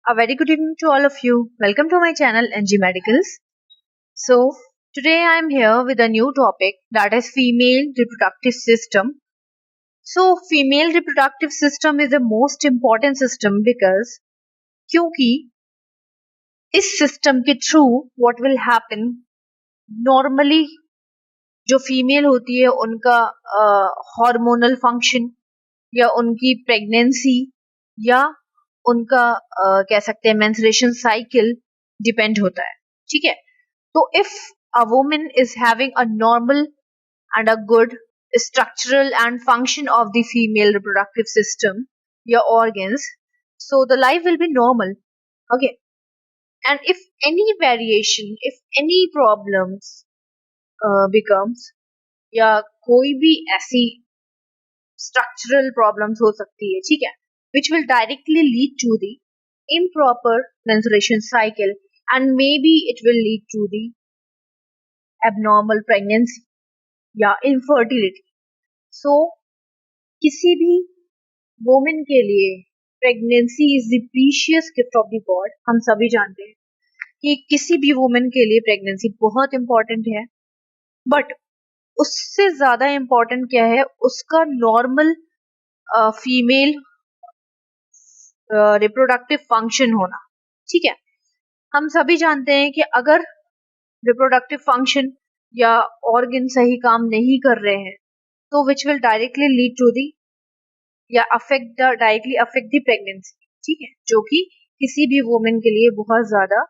A very good evening to all of you. Welcome to my channel NG Medicals. So, today I am here with a new topic, that is female reproductive system. So, female reproductive system is the most important system because क्योंकि इस system के through what will happen normally जो female होती है उनका hormonal function या उनकी pregnancy या उनका कह सकते हैं मेंस्ट्रुएशन साइकिल डिपेंड होता है. ठीक है, तो if a woman is having a normal and a good structural and function of the female reproductive system, your organs, so the life will be normal. Okay, and if any variation, if any problems becomes, या कोई भी ऐसी structural problems हो सकती है, ठीक है, which will directly lead to the improper menstruation cycle and maybe it will lead to the abnormal pregnancy या infertility. So किसी भी woman के लिए pregnancy is the precious gift of the God. हम सभी जानते हैं कि किसी भी woman के लिए pregnancy बहुत important है, but उससे ज्यादा important क्या है, उसका normal फीमेल रिप्रोडक्टिव फंक्शन होना. ठीक है, हम सभी जानते हैं कि अगर रिप्रोडक्टिव फंक्शन या ऑर्गन सही काम नहीं कर रहे हैं तो which will directly lead to the या डायरेक्टली अफेक्ट दी प्रेगनेंसी. ठीक है, जो कि किसी भी वुमेन के लिए बहुत ज्यादा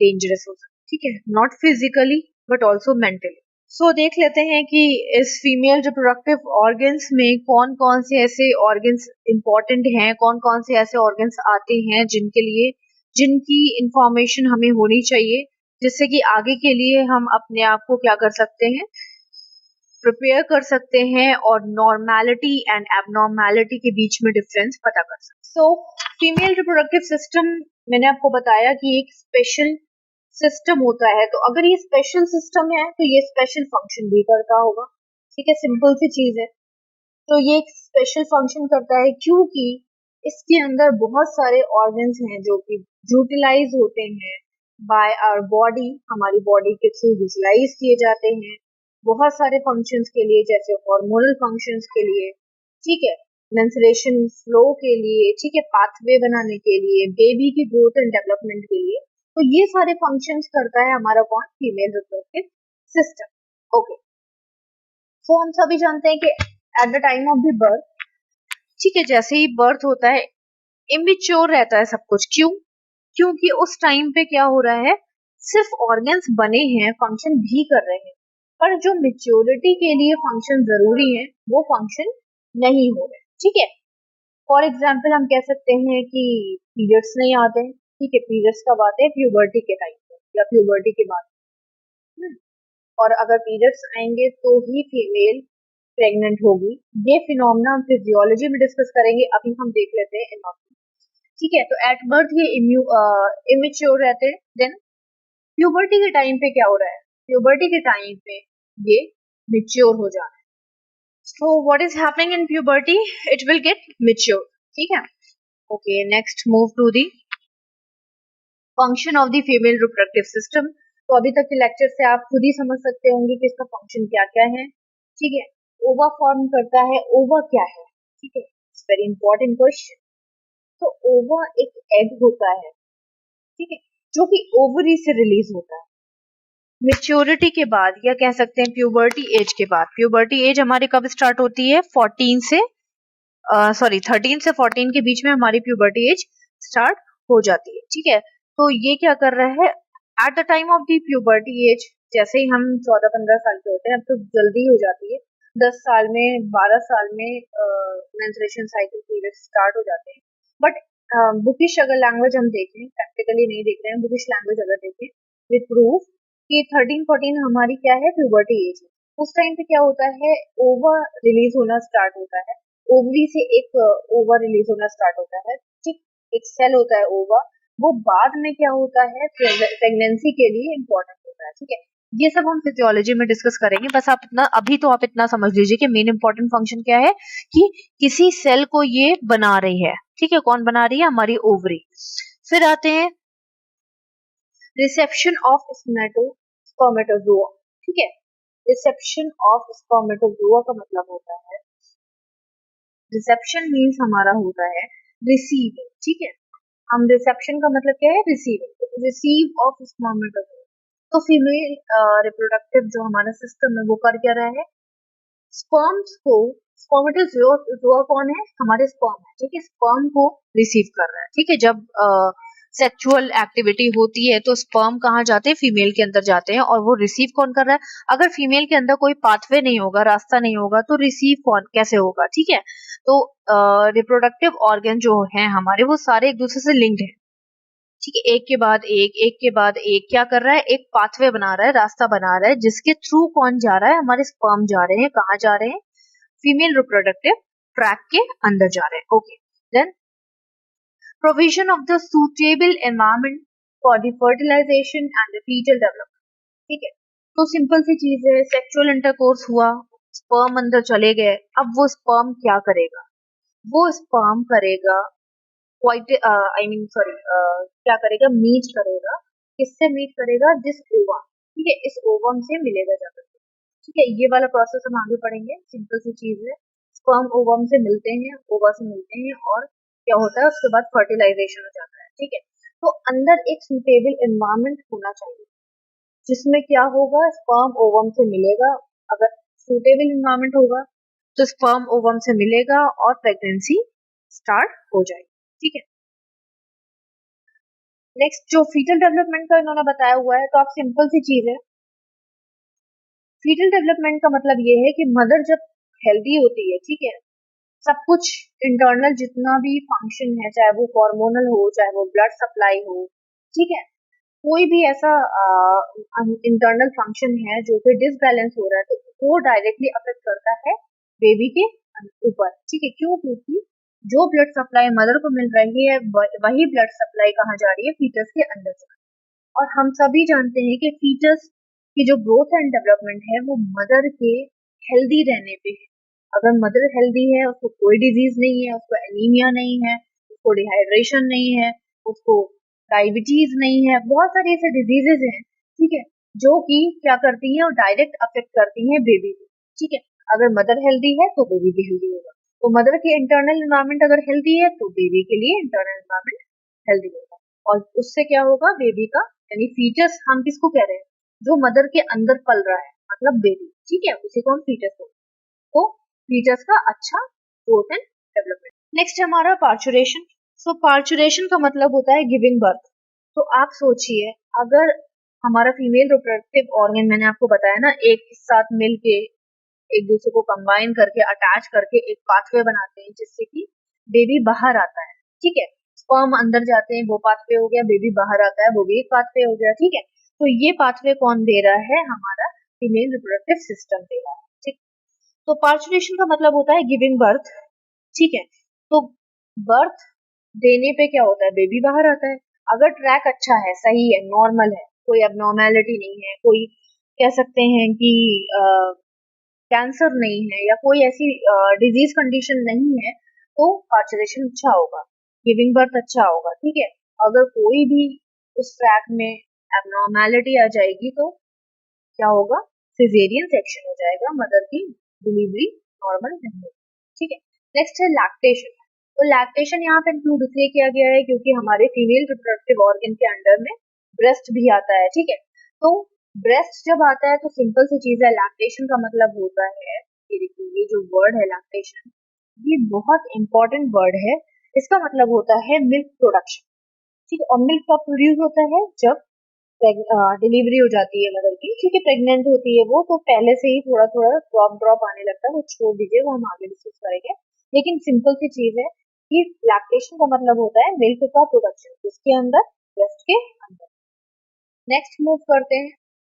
डेंजरस हो सकता है. ठीक है, not physically but also mentally. So देख लेते हैं कि इस फीमेल रिप्रोडक्टिव ऑर्गन्स में कौन कौन से ऐसे ऑर्गन्स इंपॉर्टेंट हैं, कौन कौन से ऐसे ऑर्गन्स आते हैं जिनकी इंफॉर्मेशन हमें होनी चाहिए, जिससे कि आगे के लिए हम अपने आप को क्या कर सकते हैं, प्रिपेयर कर सकते हैं और नॉर्मैलिटी एंड एबनॉर्मैलिटी के बीच में डिफरेंस पता कर सकते हैं. सो फीमेल रिप्रोडक्टिव सिस्टम मैंने आपको बताया कि एक स्पेशल सिस्टम होता है, तो अगर ये स्पेशल सिस्टम है तो ये स्पेशल फंक्शन भी करता होगा. ठीक है, सिंपल सी चीज है. तो ये एक स्पेशल फंक्शन करता है क्योंकि इसके अंदर बहुत सारे ऑर्गन्स हैं जो कि यूटिलाइज होते हैं बाय आवर बॉडी, हमारी बॉडी के थ्रू यूटिलाइज किए जाते हैं बहुत सारे फंक्शंस के लिए, जैसे हार्मोनल फंक्शंस के लिए, ठीक है, मेंस्ट्रुएशन फ्लो के लिए, ठीक है, पाथवे बनाने के लिए, बेबी की ग्रोथ एंड डेवलपमेंट के लिए. तो ये सारे फंक्शंस करता है हमारा कौन, फीमेल रिप्रोडक्टिव सिस्टम. ओके, सो हम सभी जानते हैं कि at the time of the birth, ठीक है, जैसे ही बर्थ होता है इमेच्योर रहता है सब कुछ. क्योंकि उस टाइम पे क्या हो रहा है, सिर्फ ऑर्गन्स बने हैं, फंक्शन भी कर रहे हैं, पर जो मेच्योरिटी के लिए फंक्शन जरूरी है वो फंक्शन नहीं हो रहे. ठीक है, फॉर एग्जाम्पल हम कह सकते हैं कि पीरियड्स नहीं आते हैं. ठीक है, पीरियड्स कब आते हैं, प्यूबर्टी के टाइम पे या प्यूबर्टी के बाद. और अगर पीरियड्स आएंगे तो ही फीमेल प्रेग्नेंट होगी. ये फिनोमेना हम फिजियोलॉजी में डिस्कस करेंगे, अभी हम देख लेते हैं एनाटॉमी. ठीक है, तो एट बर्थ ये इमेच्योर रहते हैं. देन प्यूबर्टी के टाइम पे क्या हो रहा है, प्यूबर्टी के टाइम पे ये मेच्योर हो जाना है. So what is happening in puberty, it will get mature. ठीक है, okay, next move to the function of the female reproductive system. तो अभी तक के लेक्चर से आप खुद ही समझ सकते होंगे कि इसका फंक्शन क्या क्या है. ठीक है, ओवा फॉर्म करता है. ओवा क्या है, ठीक है, इट्स वेरी इंपॉर्टेंट क्वेश्चन. तो ओवा एक एग होता है, ठीक है, जो कि ओवरी से रिलीज होता है मेच्योरिटी के बाद, या कह सकते हैं प्यूबर्टी एज के बाद. प्यूबर्टी एज हमारी कब स्टार्ट होती है, 13 से 14 के बीच में हमारी प्यूबर्टी एज स्टार्ट हो जाती है. ठीक है, तो ये क्या कर रहा है, at the time of the puberty as, जैसे ही हम 14-15 साल के होते हैं, अब तो जल्दी हो जाती है, 10 साल में 12 साल में मेंस्ट्रुएशन साइकिल पीरियड स्टार्ट हो जाते हैं. बट बुकिश अगर लैंग्वेज हम देखें, प्रैक्टिकली नहीं देख रहे हैं, बुकिश लैंग्वेज अगर देखें विद प्रूफ कि 13-14 हमारी क्या है, प्यूबर्टी एज है. उस टाइम पे क्या होता है, ओवा रिलीज होना स्टार्ट होता है. ओवरी से एक ओवा रिलीज होना स्टार्ट होता है. ठीक, एक सेल होता है ओवा, वो बाद में क्या होता है, प्रेगनेंसी के लिए इम्पोर्टेंट होता है. ठीक है, ये सब हम फिजियोलॉजी में डिस्कस करेंगे. बस आप इतना समझ लीजिए कि मेन इंपॉर्टेंट फंक्शन क्या है, कि किसी सेल को ये बना रही है. ठीक है, कौन बना रही है, हमारी ओवरी. फिर आते हैं रिसेप्शन ऑफ स्पर्मेटोजोआ। ठीक है, रिसेप्शन ऑफ स्पर्मेटोजोआ का मतलब होता है, रिसेप्शन मीन्स हमारा होता है रिसीविंग। ठीक है, हम रिसेप्शन का मतलब क्या है, रिसीविंग, रिसीव ऑफ स्पर्मेटोजोआ। तो फीमेल रिप्रोडक्टिव जो हमारा सिस्टम है वो कर क्या रहा है, स्पर्म्स को, स्पर्मेटोजोआ कौन है, हमारे स्पर्म है। ठीक है, स्पर्म को रिसीव कर रहा है। ठीक है, जब सेक्सुअल एक्टिविटी होती है तो स्पर्म कहाँ जाते हैं, फीमेल के अंदर जाते हैं, और वो रिसीव कौन कर रहा है। अगर फीमेल के अंदर कोई पाथवे नहीं होगा, रास्ता नहीं होगा, तो रिसीव कौन कैसे होगा। ठीक है, तो रिप्रोडक्टिव ऑर्गन जो है हमारे वो सारे एक दूसरे से लिंक्ड है। ठीक है, एक के बाद एक के बाद एक क्या कर रहा है, एक पाथवे बना रहा है, रास्ता बना रहा है, जिसके थ्रू कौन जा रहा है, हमारे स्पर्म जा रहे हैं, कहाँ जा रहे हैं, फीमेल रिप्रोडक्टिव ट्रैक के अंदर जा रहे हैं। Okay, then provision of the suitable environment for the fertilization and the fetal development। ठीक है, तो सिंपल सी चीज है, सेक्सुअल इंटरकोर्स हुआ, स्पर्म अंदर चले गए, अब वो स्पर्म क्या करेगा, वो स्पर्म करेगा क्वाइट क्या करेगा, मीट करेगा। किससे मीट करेगा, दिस ओवा। ठीक है, इस ओवम से मिलेगा जाकर। ठीक है, ये वाला प्रोसेस हम आगे पढ़ेंगे, सिंपल सी चीज है, स्पर्म ओवम से मिलते हैं, ओवा से मिलते हैं, और क्या होता है उसके बाद फर्टिलाइजेशन हो जाता है। ठीक है, तो अंदर एक सुटेबल एनवायरनमेंट होना चाहिए जिसमें क्या होगा, स्पर्म ओवम से मिलेगा। अगर सुटेबल एनवायरनमेंट होगा तो स्पर्म ओवम से मिलेगा और प्रेगनेंसी स्टार्ट हो जाएगी। ठीक है, नेक्स्ट जो फीटल डेवलपमेंट का इन्होंने बताया हुआ है, तो आप सिंपल सी चीज है, फीटल डेवलपमेंट का मतलब ये है कि मदर जब हेल्दी होती है, ठीक है, सब कुछ इंटरनल जितना भी फंक्शन है, चाहे वो हार्मोनल हो, चाहे वो ब्लड सप्लाई हो, ठीक है, कोई भी ऐसा इंटरनल फंक्शन है जो कि डिसबैलेंस हो रहा है, तो वो डायरेक्टली अफेक्ट करता है बेबी के ऊपर। ठीक है, क्यों, क्योंकि जो ब्लड सप्लाई मदर को मिल रही है वही ब्लड सप्लाई कहाँ जा रही है, फीटस के अंदर से। और हम सभी जानते हैं कि फीटस की जो ग्रोथ एंड डेवलपमेंट है वो मदर के हेल्दी रहने पे है। अगर मदर हेल्दी है, उसको कोई डिजीज नहीं है, उसको एनीमिया नहीं है, उसको डिहाइड्रेशन नहीं है, उसको डायबिटीज नहीं है, बहुत सारी ऐसे डिजीजेज हैं, ठीक है, जो कि क्या करती हैं और डायरेक्ट अफेक्ट करती हैं बेबी को। ठीक है, अगर मदर हेल्दी है तो बेबी भी हेल्दी होगा, तो मदर की इंटरनल एनवायरनमेंट अगर हेल्दी है तो बेबी के लिए इंटरनल एनवायरनमेंट हेल्दी होगा, और उससे क्या होगा, बेबी का, यानी फीटस हम किसको कह रहे हैं, जो मदर के अंदर पल रहा है, मतलब बेबी। ठीक है, उसी को हम फीटस को, तो फीटस का अच्छा ग्रोथ एंड डेवलपमेंट। नेक्स्ट हमारा पार्चुरेशन। सो पार्चुरेशन का मतलब होता है गिविंग बर्थ। तो आप सोचिए, अगर हमारा फीमेल रिप्रोडक्टिव ऑर्गन, मैंने आपको बताया ना, एक साथ मिलके एक दूसरे को कंबाइन करके अटैच करके एक पाथवे बनाते हैं जिससे कि बेबी बाहर आता है। ठीक है, स्पर्म अंदर जाते हैं, वो पाथवे हो गया, बेबी बाहर आता है, वो भी एक पाथवे हो गया। ठीक है, तो ये पाथवे कौन दे रहा है, हमारा फीमेल रिप्रोडक्टिव सिस्टम दे रहा है। ठीक, तो पार्चुरेशन का मतलब होता है गिविंग बर्थ। ठीक है, तो बर्थ देने पे क्या होता है, बेबी बाहर आता है। अगर ट्रैक अच्छा है, सही है, नॉर्मल है, कोई एबनॉर्मेलिटी नहीं है, कोई कह सकते हैं कि कैंसर नहीं है या कोई ऐसी डिजीज कंडीशन नहीं है, तो पार्चुरेशन अच्छा होगा, गिविंग बर्थ अच्छा होगा। ठीक है, अगर कोई भी उस ट्रैक में एबनॉर्मेलिटी आ जाएगी तो क्या होगा, सिजेरियन सेक्शन हो जाएगा, मदर की डिलीवरी नॉर्मल नहीं होगी। ठीक है, नेक्स्ट है लैक्टेशन। तो लैक्टेशन यहाँ पे इंक्लूड इसलिए किया गया है क्योंकि हमारे फीमेल रिप्रोडक्टिव ऑर्गन के अंडर में ब्रेस्ट भी आता है। ठीक है, तो ब्रेस्ट जब आता है तो सिंपल सी चीज है, लैक्टेशन का मतलब होता है, ये देखिए ये जो वर्ड है लैक्टेशन, ये बहुत इंपॉर्टेंट वर्ड है। इसका मतलब होता है मिल्क प्रोडक्शन। ठीक है, और मिल्क कब प्रोड्यूस होता है, जब डिलीवरी हो जाती है मदर की। ठीक है, प्रेग्नेंट होती है वो, तो पहले से ही थोड़ा थोड़ा ड्रॉप ड्रॉप आने लगता है, वो छोड़ दीजिए, वो हम आगे डिस्कस करेंगे। लेकिन सिंपल सी चीज है कि लैक्टेशन का मतलब होता है मिल्क का प्रोडक्शन, किसके अंदर, ब्रेस्ट के अंदर। नेक्स्ट मूव करते हैं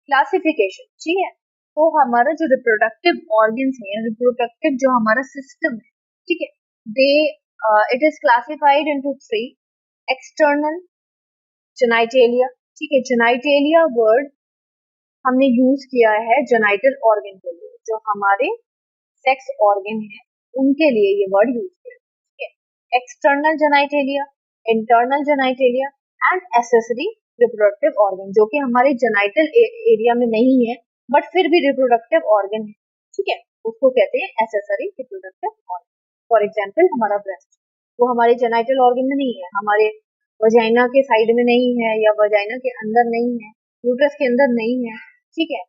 क्लासिफिकेशन। ठीक है, तो हमारा जो रिप्रोडक्टिव ऑर्गन्स है, रिप्रोडक्टिव जो हमारा सिस्टम है, ठीक है, they it is classified into 3। External genitalia. ठीक है, जेनाइटेलिया वर्ड हमने यूज किया है जेनाइटल ऑर्गन के लिए, जो हमारे सेक्स ऑर्गन है उनके लिए ये वर्ड यूज किया है। ठीक है, external genitalia, internal genitalia, and accessory reproductive organ, जो कि हमारे जेनाइटल एरिया में नहीं है बट फिर भी रिप्रोडक्टिव ऑर्गन है, ठीक है, उसको कहते हैं accessory reproductive organ. For example हमारा ब्रेस्ट, वो हमारे जेनाइटल ऑर्गन में नहीं है, हमारे वजाइना के साइड में नहीं है या वजाइना के अंदर नहीं है, यूट्रस के अंदर नहीं है, ठीक है,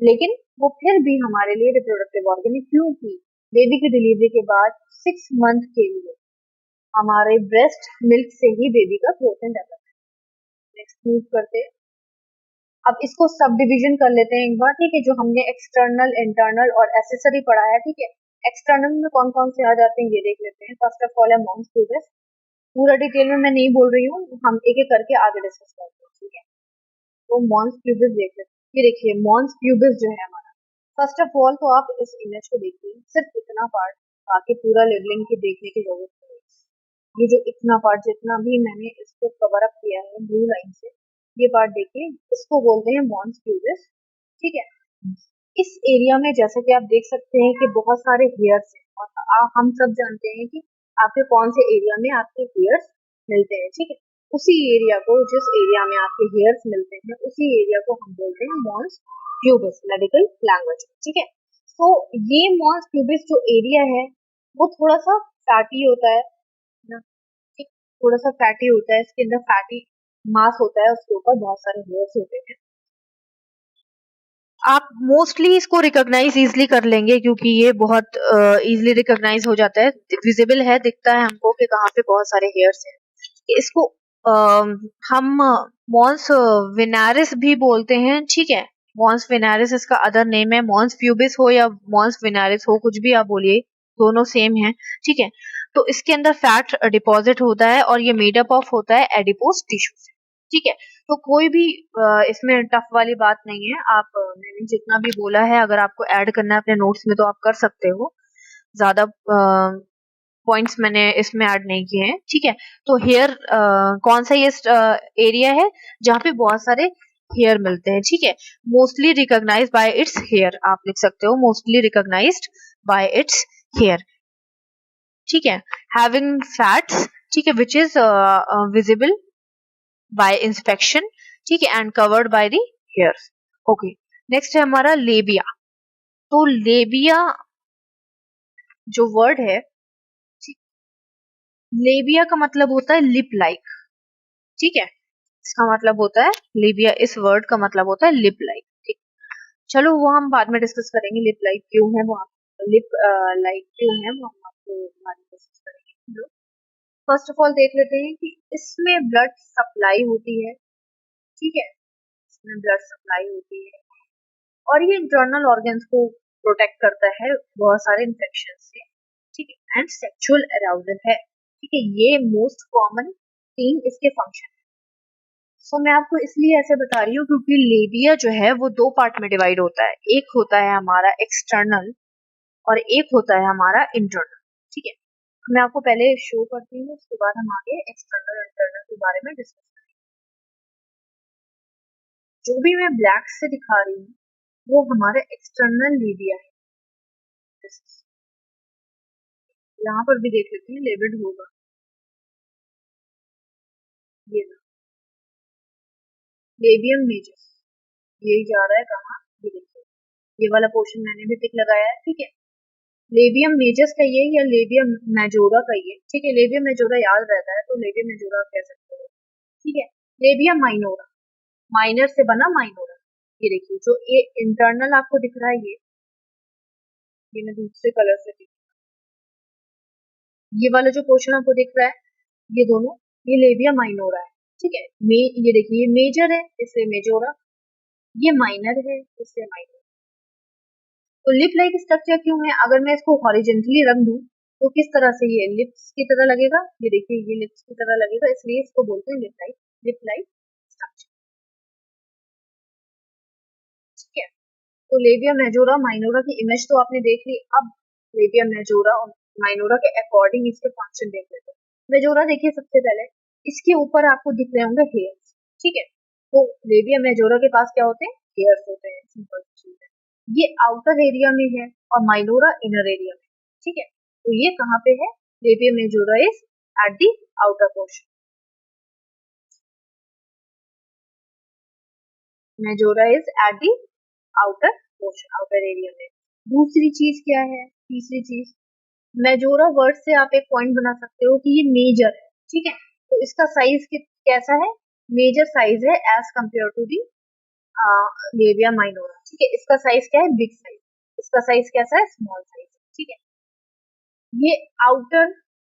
लेकिन वो फिर भी हमारे लिए रिप्रोडक्टिव ऑर्गन है, क्योंकि बेबी की डिलीवरी के बाद 6 मंथ के लिए हमारे ब्रेस्ट मिल्क से ही बेबी का growth and development. Next move करते हैं, अब इसको सब डिविजन कर लेते हैं एक बार, ठीक है, जो हमने एक्सटर्नल, इंटरनल और एसेसरी पढ़ा है, ठीक है। एक्सटर्नल में कौन कौन से आ जाते हैं ये देख लेते हैं। फर्स्ट ऑफ ऑल है मॉन्स प्यूबिस, पूरा डिटेल में मैं नहीं बोल रही हूँ, हम एक एक करके आगे डिस्कस करते हैं, ठीक है। तो मॉन्स प्यूबिस देख लेते हैं, ये देखिए मॉन्स प्यूबिस जो है हमारा, फर्स्ट ऑफ ऑल तो आप इस इमेज को देखिए, सिर्फ इतना पार्ट, बाकी पूरा लेवलिंग की देखने की जरूरत नहीं। ये जो इतना पार्ट, जितना भी मैंने इसको कवर अप किया है ब्लू लाइन से, ये पार्ट देखिए, इसको बोलते हैं मॉन्स प्यूबिस, ठीक है। इस एरिया में जैसे कि आप देख सकते हैं कि बहुत सारे हेयर्स हैं, और हम सब जानते हैं कि आपके कौन से एरिया में आपके हेयर्स मिलते हैं, ठीक है। उसी एरिया को, जिस एरिया में आपके हेयर्स मिलते हैं, उसी एरिया को हम बोलते हैं मॉन्स प्यूबिस मेडिकल लैंग्वेज, ठीक है। तो ये मॉन्स प्यूबिस जो एरिया है वो थोड़ा सा फैटी होता है ना, ठीक, थोड़ा सा फैटी होता है, इसके अंदर फैटी मास होता है, उसके ऊपर बहुत सारे हेयर्स होते हैं। आप मोस्टली इसको रिकॉग्नाइज इजिली कर लेंगे, क्योंकि ये बहुत इजिली रिकॉग्नाइज हो जाता है, विजिबल है, दिखता है हमको कि कहाँ पे बहुत सारे हेयर्स हैं। इसको हम मॉन्स विनारिस भी बोलते हैं, ठीक है। मॉन्स विनारिस इसका अदर नेम है, मॉन्स प्यूबिस हो या मॉन्स विनारिस हो, कुछ भी आप बोलिए, दोनों सेम है, ठीक है। तो इसके अंदर फैट डिपॉजिट होता है और ये मेड अप ऑफ होता है एडिपोज टिश्यू से, ठीक है। तो कोई भी इसमें टफ वाली बात नहीं है, आप मैंने जितना भी बोला है, अगर आपको ऐड करना है अपने नोट्स में तो आप कर सकते हो, ज्यादा पॉइंट्स मैंने इसमें ऐड नहीं किए हैं, ठीक है। तो हेयर कौन सा ये एरिया है जहाँ पे बहुत सारे हेयर मिलते हैं, ठीक है। Mostly recognise by its hair, आप लिख सकते हो mostly recognised by its hair, ठीक है। हैविंग फैट्स, ठीक है, which is visible by inspection, ठीक है, and covered by the hairs, okay. Next है हमारा लेबिया। तो लेबिया जो वर्ड है, लेबिया का मतलब होता है लिप लाइक, ठीक है, इसका मतलब होता है लेबिया, इस वर्ड का मतलब होता है लिप लाइक, ठीक। चलो वो हम बाद में डिस्कस करेंगे, लिप लाइक क्यों है, वो लिप लाइक क्यों है वो हम आपको बाद में डिस्कस करेंगे। फर्स्ट ऑफ ऑल देख लेते हैं कि इसमें ब्लड सप्लाई होती है, ठीक है, इसमें ब्लड सप्लाई होती है और ये इंटरनल ऑर्गन्स को प्रोटेक्ट करता है बहुत सारे इन्फेक्शन से, ठीक है, एंड सेक्सुअल अराउजल है, ठीक है, ये मोस्ट कॉमन 3 इसके फंक्शन है। सो मैं आपको इसलिए ऐसे बता रही हूँ क्योंकि लेबिया जो है वो 2 पार्ट में डिवाइड होता है, एक होता है हमारा एक्सटर्नल और एक होता है हमारा इंटरनल, ठीक है। मैं आपको पहले शो करती हूँ, उसके बाद हम आगे एक्सटर्नल और इंटरनल के बारे में डिस्कस करेंगे। जो भी मैं ब्लैक से दिखा रही हूँ वो हमारा एक्सटर्नल लेबिया है, यहाँ पर भी देख लेते हैं लेबल्ड होगा, ये लेबियम मेजर, यही जा रहा है कहाँ, ये देखिए, ये वाला पोर्शन मैंने भी टिक लगाया है, ठीक है। लेबियम मेजर्स का ये या लेबियम मेजोरा का ये, ठीक है, लेबियम मेजोरा याद रहता है तो लेबियम मेजोरा कह सकते हो, ठीक है। लेबियम माइनोरा, माइनर से बना माइनोरा, ये देखिए जो ये इंटरनल आपको दिख रहा है, ये मैं दूसरे कलर से दिख, ये वाला जो पोर्शन आपको दिख रहा है, ये दोनों, ये लेबिया माइनोरा है, ठीक है। ये देखिए ये मेजर है इसलिए मेजोरा, ये माइनर है इसलिए माइनर। तो लिप लाइक स्ट्रक्चर क्यों है, अगर मैं इसको हॉरिजेंटली रख दूं तो किस तरह से ये लिप्स की तरह लगेगा, ये देखिए ये लिप्स की तरह लगेगा, इसलिए इसको बोलते हैं लिप लाइक स्ट्रक्चर, ठीक है। तो लेबिया मेजोरा माइनोरा की इमेज तो आपने देख ली, अब लेबिया मेजोरा और माइनोरा के अकॉर्डिंग इसके फंक्शन देख लेते हैं। मेजोरा देखिए सबसे पहले, इसके ऊपर आपको दिख रहे होंगे हेयर्स, ठीक है। तो लेबिया मेजोरा के पास क्या होते हैं, हेयर्स होते हैं, सिंपल चीज है। ये आउटर एरिया में है और माइनोरा इनर एरिया में, ठीक है। तो ये कहाँ पे है, labia majora is at the outer portion, majora is at the outer portion, outer area में। दूसरी चीज क्या है, तीसरी चीज, मेजोरा वर्ड से आप एक पॉइंट बना सकते हो कि ये मेजर है, ठीक है। तो इसका साइज कैसा है, मेजर साइज है as compare to the labia minora, ठीक है। इसका साइज क्या है, बिग साइज, इसका साइज कैसा है, स्मॉल साइज, ठीक है। ये आउटर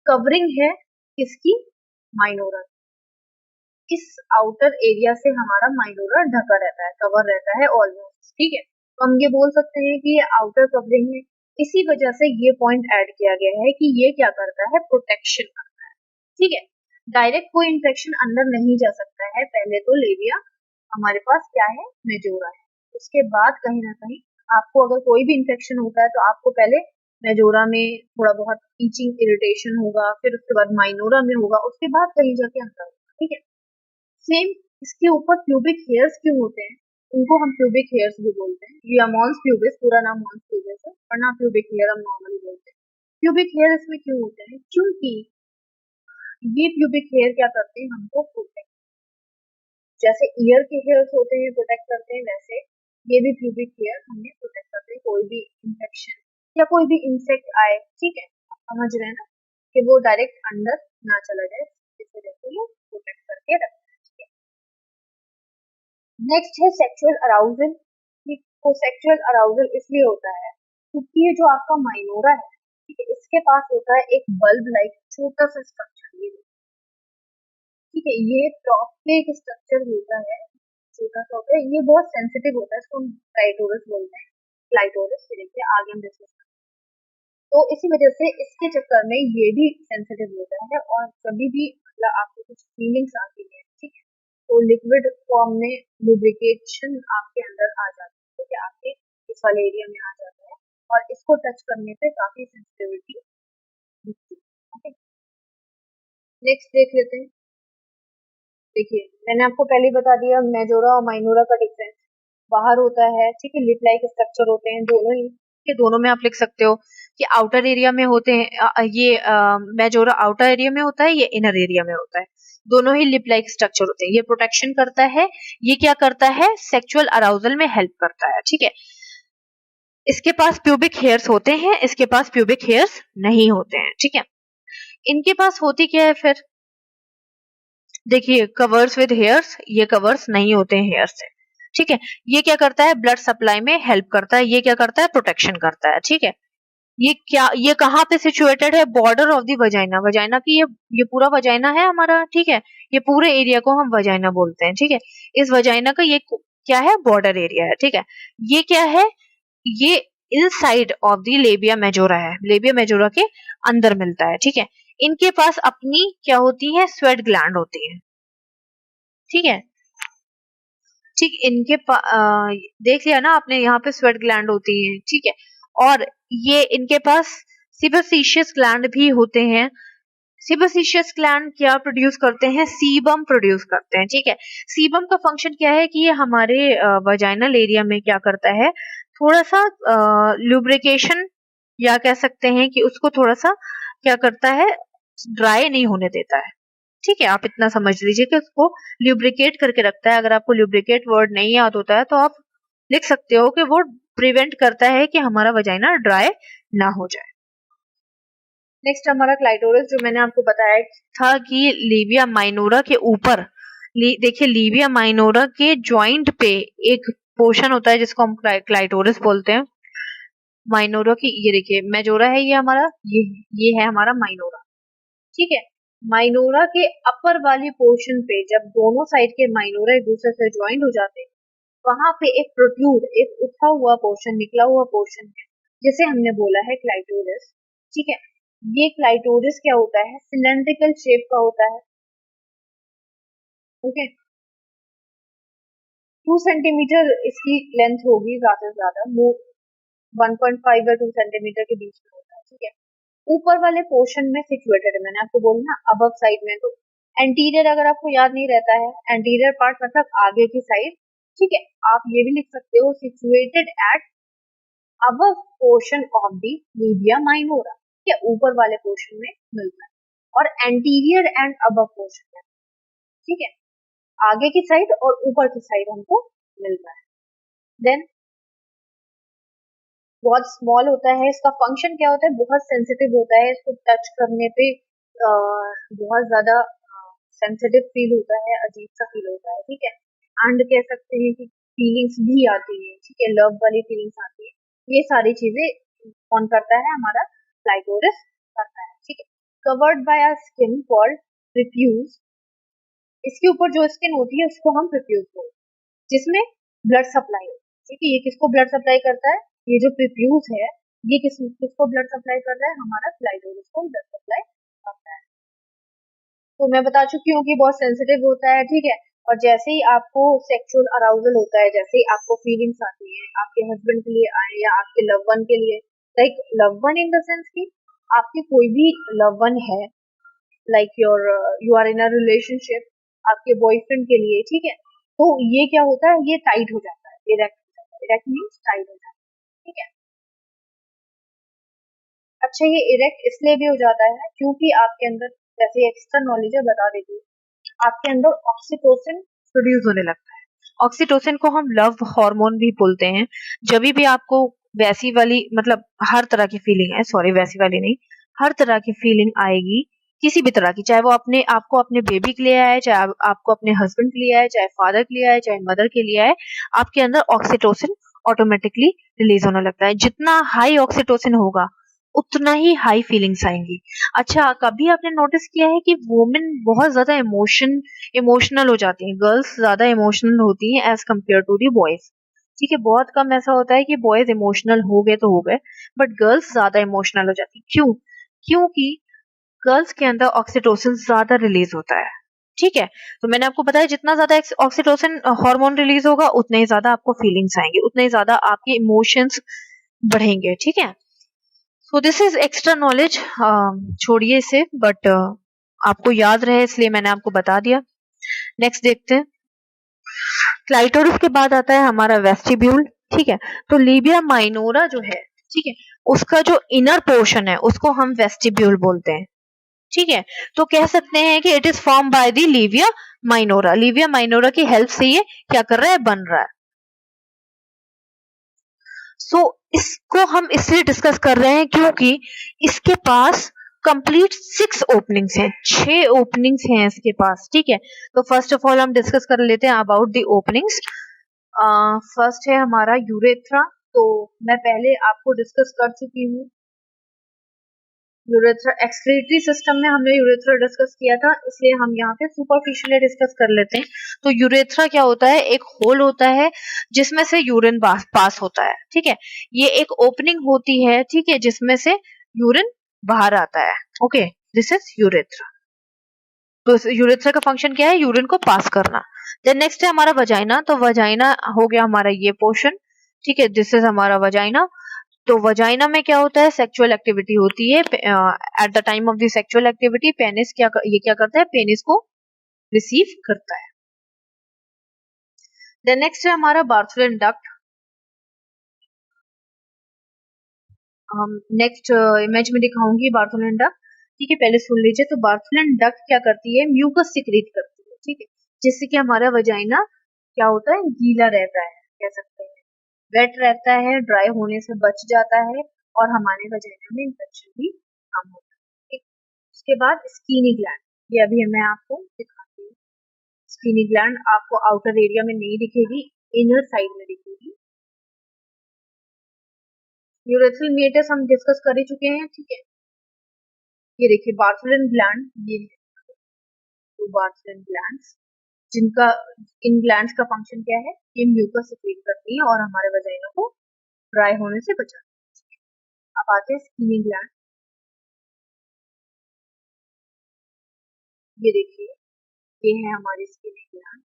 कवरिंग है किसकी, माइनोरा। इस आउटर एरिया से हमारा माइनोरा ढका रहता है, कवर रहता है ऑलमोस्ट, ठीक है। तो हम ये बोल सकते हैं कि ये आउटर कवरिंग है। इसी वजह से ये पॉइंट ऐड किया गया है कि ये क्या करता है, प्रोटेक्शन करता है, ठीक है। डायरेक्ट कोई इंफेक्शन अंदर नहीं जा सकता है। पहले तो लेविया हमारे पास क्या है, मेजोरा है। उसके बाद कहीं ना कहीं आपको अगर कोई भी इंफेक्शन होता है तो आपको पहले मेजोरा में थोड़ा बहुत ईचिंग इरिटेशन होगा, फिर उसके बाद माइनोरा में होगा, उसके बाद कहीं जाके अंदर होगा, ठीक है। सेम इसके ऊपर प्यूबिक हेयर्स क्यों होते हैं, इनको हम प्यूबिक हेयर्स भी बोलते हैं, या मॉन्स प्यूबिस, पूरा नाम मॉन्स प्यूबिस है, वरना प्यूबिक हेयर हम नॉर्मली बोलते हैं। प्यूबिक हेयर इसमें क्यों होते हैं, क्योंकि ये प्यूबिक हेयर क्या करते हैं, हमको प्रोटेक्ट, जैसे ईयर के हेयर्स होते हैं प्रोटेक्ट करते हैं, वैसे ये भी प्यूबिक हेयर हमें प्रोटेक्ट करते हैं। कोई भी इंफेक्शन या कोई भी इंसेक्ट आए, ठीक है, आप समझ रहे हैं ना, कि वो डायरेक्ट अंदर ना चला जाए, इस वजह से ये प्रोटेक्ट करके रखते हैं। नेक्स्ट है सेक्सुअल अराउजल। तो सेक्सुअल अराउजल इसलिए होता है क्योंकि ये जो आपका माइनोरा है, ठीक है, इसके पास होता है एक बल्ब लाइक छोटा सा स्ट्रक्चर, ये ठीक है, ये टॉप पे एक स्ट्रक्चर होता है, छोटा सा होता है, ये बहुत सेंसिटिव होता है, इसको हम क्लाइटोरिस बोलते हैं, क्लाइटोरिस से लेके आगे हम डिस्कस करते हैं। तो इसी वजह से इसके चक्कर में ये भी सेंसिटिव होता है, और कभी भी मतलब आपको कुछ फीलिंग्स आती है, ठीक है, तो लिक्विड फॉर्म में लुब्रिकेशन आपके अंदर आ जाता है, ठीक है, आपके इस वाले एरिया में आ जाता है, और इसको टच करने पे काफी सेंसिटिविटी दिखती है। नेक्स्ट देख लेते हैं। देखिए मैंने आपको पहले ही बता दिया मेजोरा और माइनोरा का डिफरेंस, बाहर होता है, ठीक है, लिप लाइक स्ट्रक्चर होते हैं दोनों ही, के दोनों में आप लिख सकते हो कि आउटर एरिया में होते हैं, ये मेजोरा आउटर एरिया में होता है, ये इनर एरिया में होता है, दोनों ही लिप लाइक स्ट्रक्चर होते हैं। ये प्रोटेक्शन करता है, ये क्या करता है, सेक्सुअल अराउजल में हेल्प करता है, ठीक है। इसके पास प्यूबिक हेयर्स होते हैं, इसके पास प्यूबिक हेयर्स नहीं होते हैं, ठीक है। इनके पास होती क्या है फिर, देखिए कवर्स विद हेयर्स, ये कवर्स नहीं होते हैं हेयर से, ठीक है। ये क्या करता है, ब्लड सप्लाई में हेल्प करता है, ये क्या करता है, प्रोटेक्शन करता है, ठीक है। ये कहाँ पे सिचुएटेड है, border of the vagina, vagina की ये पूरा वजाइना है हमारा, ठीक है, ये पूरे एरिया को हम वजाइना बोलते हैं, ठीक है। इस वजाइना का ये क्या है, बॉर्डर एरिया है, ठीक है। ये क्या है, ये inside of the labia majora है, लेबिया मेजोरा के अंदर मिलता है, ठीक है। इनके पास अपनी क्या होती है, स्वेट ग्लैंड होती है, ठीक है। ठीक, देख लिया ना आपने, यहाँ पे स्वेट ग्लैंड होती है, ठीक है। और ये इनके पास सीबोसिशियस ग्लैंड भी होते हैं। सीबोसिशियस ग्लैंड क्या प्रोड्यूस करते हैं, सीबम प्रोड्यूस करते हैं, ठीक है। सीबम का फंक्शन क्या है कि ये हमारे वजाइनल एरिया में क्या करता है, थोड़ा सा लुब्रिकेशन, या कह सकते हैं कि उसको थोड़ा सा क्या करता है, ड्राई नहीं होने देता है, ठीक है। आप इतना समझ लीजिए कि उसको ल्यूब्रिकेट करके रखता है। अगर आपको ल्यूब्रिकेट वर्ड नहीं याद होता है तो आप लिख सकते हो कि वो प्रिवेंट करता है कि हमारा वजाइना ड्राई ना हो जाए। नेक्स्ट हमारा क्लाइटोरिस, जो मैंने आपको बताया था कि लीबिया माइनोरा के ऊपर, देखिए लीबिया माइनोरा के जॉइंट पे एक पोर्शन होता है जिसको हम क्लाइटोरिस बोलते हैं। माइनोरा की, ये देखिए मेजोरा है, ये हमारा, ये है हमारा माइनोरा, ठीक है। माइनोरा के अपर वाली पोर्शन पे जब दोनों साइड के माइनोरा एक दूसरे से ज्वाइंट हो जाते हैं, वहां पे एक प्रोट्रूड, एक उठा हुआ पोर्शन, निकला हुआ पोर्शन है, जिसे हमने बोला है क्लाइटोरिस, ठीक है। ये क्लाइटोरिस क्या होता है, सिलेंड्रिकल शेप का होता है, ओके। 2 सेंटीमीटर इसकी लेंथ होगी ज्यादा से ज्यादा, 1.5 या 2 सेंटीमीटर के बीच में होता है, ठीक है। ऊपर वाले पोर्शन में सिचुएटेड है, मैंने आपको बोला ना अबव साइड में, तो एंटीरियर अगर आपको याद नहीं रहता है, एंटीरियर पार्ट मतलब आगे की साइड, ठीक है। आप ये भी लिख सकते हो situated at above portion of the media minora, ठीक है, ऊपर वाले पोर्शन में मिलता है, और एंटीरियर एंड अबव पोर्शन में, ठीक है, आगे की साइड और ऊपर की साइड हमको मिल रहा है। देन बहुत स्मॉल होता है, इसका फंक्शन क्या होता है, बहुत सेंसिटिव होता है, इसको टच करने पे बहुत ज्यादा सेंसिटिव फील होता है, अजीब सा फील होता है, ठीक है। एंड कह सकते हैं कि फीलिंग्स भी आती है, ठीक है, लव वाली फीलिंग्स आती है। ये सारी चीजें कौन करता है, हमारा क्लाइटोरिस करता है, ठीक है। Covered by a skin called prepuce, इसके ऊपर जो स्किन होती है उसको हम प्रीफ्यूज बोलते हैं, जिसमें ब्लड सप्लाई होती है, ठीक है। ये किसको ब्लड सप्लाई करता है, ये जो प्रीफ्यूज है ये किसको ब्लड सप्लाई कर रहा है, हमारा क्लाइटोरिस को ब्लड सप्लाई करता है। तो मैं बता चुकी हूँ कि बहुत सेंसिटिव होता है, ठीक है। और जैसे ही आपको सेक्सुअल अराउजल होता है, जैसे ही आपको फीलिंग्स आती है आपके हस्बैंड के लिए आए या आपके लव वन के लिए, like love one in the sense कि आपके कोई भी लव वन है, like you are in a relationship, आपके बॉयफ्रेंड के लिए, ठीक है। तो ये क्या होता है, ये टाइट हो जाता है, इरेक्ट हो जाता है, इरेक्ट मीन्स टाइट हो जाता है, ठीक है। अच्छा, ये इरेक्ट इसलिए भी हो जाता है क्योंकि आपके अंदर, जैसे एक्स्ट्रा नॉलेज है बता देती हूँ, आपके अंदर ऑक्सीटोसिन प्रोड्यूस होने लगता है। ऑक्सीटोसिन को हम लव हार्मोन भी बोलते हैं। जब भी आपको वैसी वाली, मतलब हर तरह की फीलिंग है, सॉरी वैसी वाली नहीं, हर तरह की फीलिंग आएगी, किसी भी तरह की, चाहे वो अपने आपको अपने बेबी के लिए आए, चाहे आपको अपने हस्बैंड के लिए आए, चाहे फादर के लिए आए, चाहे मदर के लिए आए, आपके अंदर ऑक्सीटोसिन ऑटोमेटिकली रिलीज होने लगता है। जितना हाई ऑक्सीटोसिन होगा उतना ही हाई फीलिंग्स आएंगी। अच्छा, कभी आपने नोटिस किया है कि वुमेन बहुत ज्यादा इमोशनल हो जाती हैं, गर्ल्स ज्यादा इमोशनल होती हैं as compare to the boys, ठीक है। बहुत कम ऐसा होता है कि बॉयज इमोशनल हो गए तो हो गए, बट गर्ल्स ज्यादा इमोशनल हो जाती हैं। क्यों? क्योंकि गर्ल्स के अंदर ऑक्सीटोसिन ज्यादा रिलीज होता है, ठीक है। तो मैंने आपको बताया जितना ज्यादा ऑक्सीटोसिन हार्मोन रिलीज होगा उतने ही ज्यादा आपको फीलिंग्स आएंगे, उतने ही ज्यादा आपके इमोशंस बढ़ेंगे, ठीक है। So this is extra knowledge, छोड़िए इसे, बट आपको याद रहे इसलिए मैंने आपको बता दिया। नेक्स्ट देखते हैं, क्लाइटोरिस के बाद आता है हमारा वेस्टिब्यूल, ठीक है। तो लीबिया माइनोरा जो है, ठीक है, उसका जो इनर पोर्शन है उसको हम वेस्टिब्यूल बोलते हैं, ठीक है। तो कह सकते हैं कि it is form by the Livia minora, Livia minora की हेल्प से ये क्या कर रहा है, बन रहा है। सो इसको हम इसलिए डिस्कस कर रहे हैं क्योंकि इसके पास कंप्लीट 6 ओपनिंग्स हैं, 6 ओपनिंग्स हैं इसके पास, ठीक है। तो फर्स्ट ऑफ ऑल हम डिस्कस कर लेते हैं अबाउट द ओपनिंग्स। फर्स्ट है हमारा यूरेथ्रा, तो मैं पहले आपको डिस्कस कर चुकी हूँ यूरेथ्रा। एक्सक्रीटरी सिस्टम में हमने यूरेथ्रा डिस्कस किया था, इसलिए हम यहाँ पे सुपरफिशियली डिस्कस कर लेते हैं। तो यूरेथ्रा क्या होता है, एक होल होता है जिसमें से यूरिन पास होता है, ठीक है। ये एक ओपनिंग होती है, ठीक है, जिसमें से यूरिन बाहर आता है, ओके, दिस इज यूरेथ्रा। तो यूरेथ्रा का फंक्शन क्या है, यूरिन को पास करना। देन नेक्स्ट है हमारा वजाइना, तो वजाइना हो गया हमारा ये पोर्शन, ठीक है, दिस इज हमारा वजाइना। तो वजाइना में क्या होता है, सेक्सुअल एक्टिविटी होती है। At the time of the sexual activity penis ये क्या करता है, पेनिस को रिसीव करता है। देन नेक्स्ट है हमारा बार्थुलिन डक्ट। हम नेक्स्ट इमेज में दिखाऊंगी बार्थुलिन डक्ट, ठीक है, पहले सुन लीजिए। तो बार्थुलिन डक्ट क्या करती है, म्यूकस सिक्रीट करती है, ठीक है, जिससे कि हमारा वजाइना क्या होता है, गीला रहता है, कह सकते हैं वेट रहता है, ड्राई होने से बच जाता है, और हमारे वजाइना में इन्फेक्शन भी कम होता है, ठीक। उसके बाद स्किनी ग्लैंड, ये अभी मैं आपको दिखाती हूँ। स्किनी ग्लैंड आपको आउटर एरिया में नहीं दिखेगी, इनर साइड में दिखेगी। यूरेथ्रल मीटस हम डिस्कस कर ही चुके हैं, ठीक है। ये देखिए बार्थुलिन ग्लैंड, ये है बार्थुलिन ग्लैंड्स, जिनका, इन ग्लैंड्स का फंक्शन क्या है, ये म्यूकस सिक्रीट करती है और हमारे वजाइना को ड्राई होने से बचाती है। अब आते हैं स्किनी ग्लैंड, ये देखिए, ये है हमारी स्किनी ग्लैंड।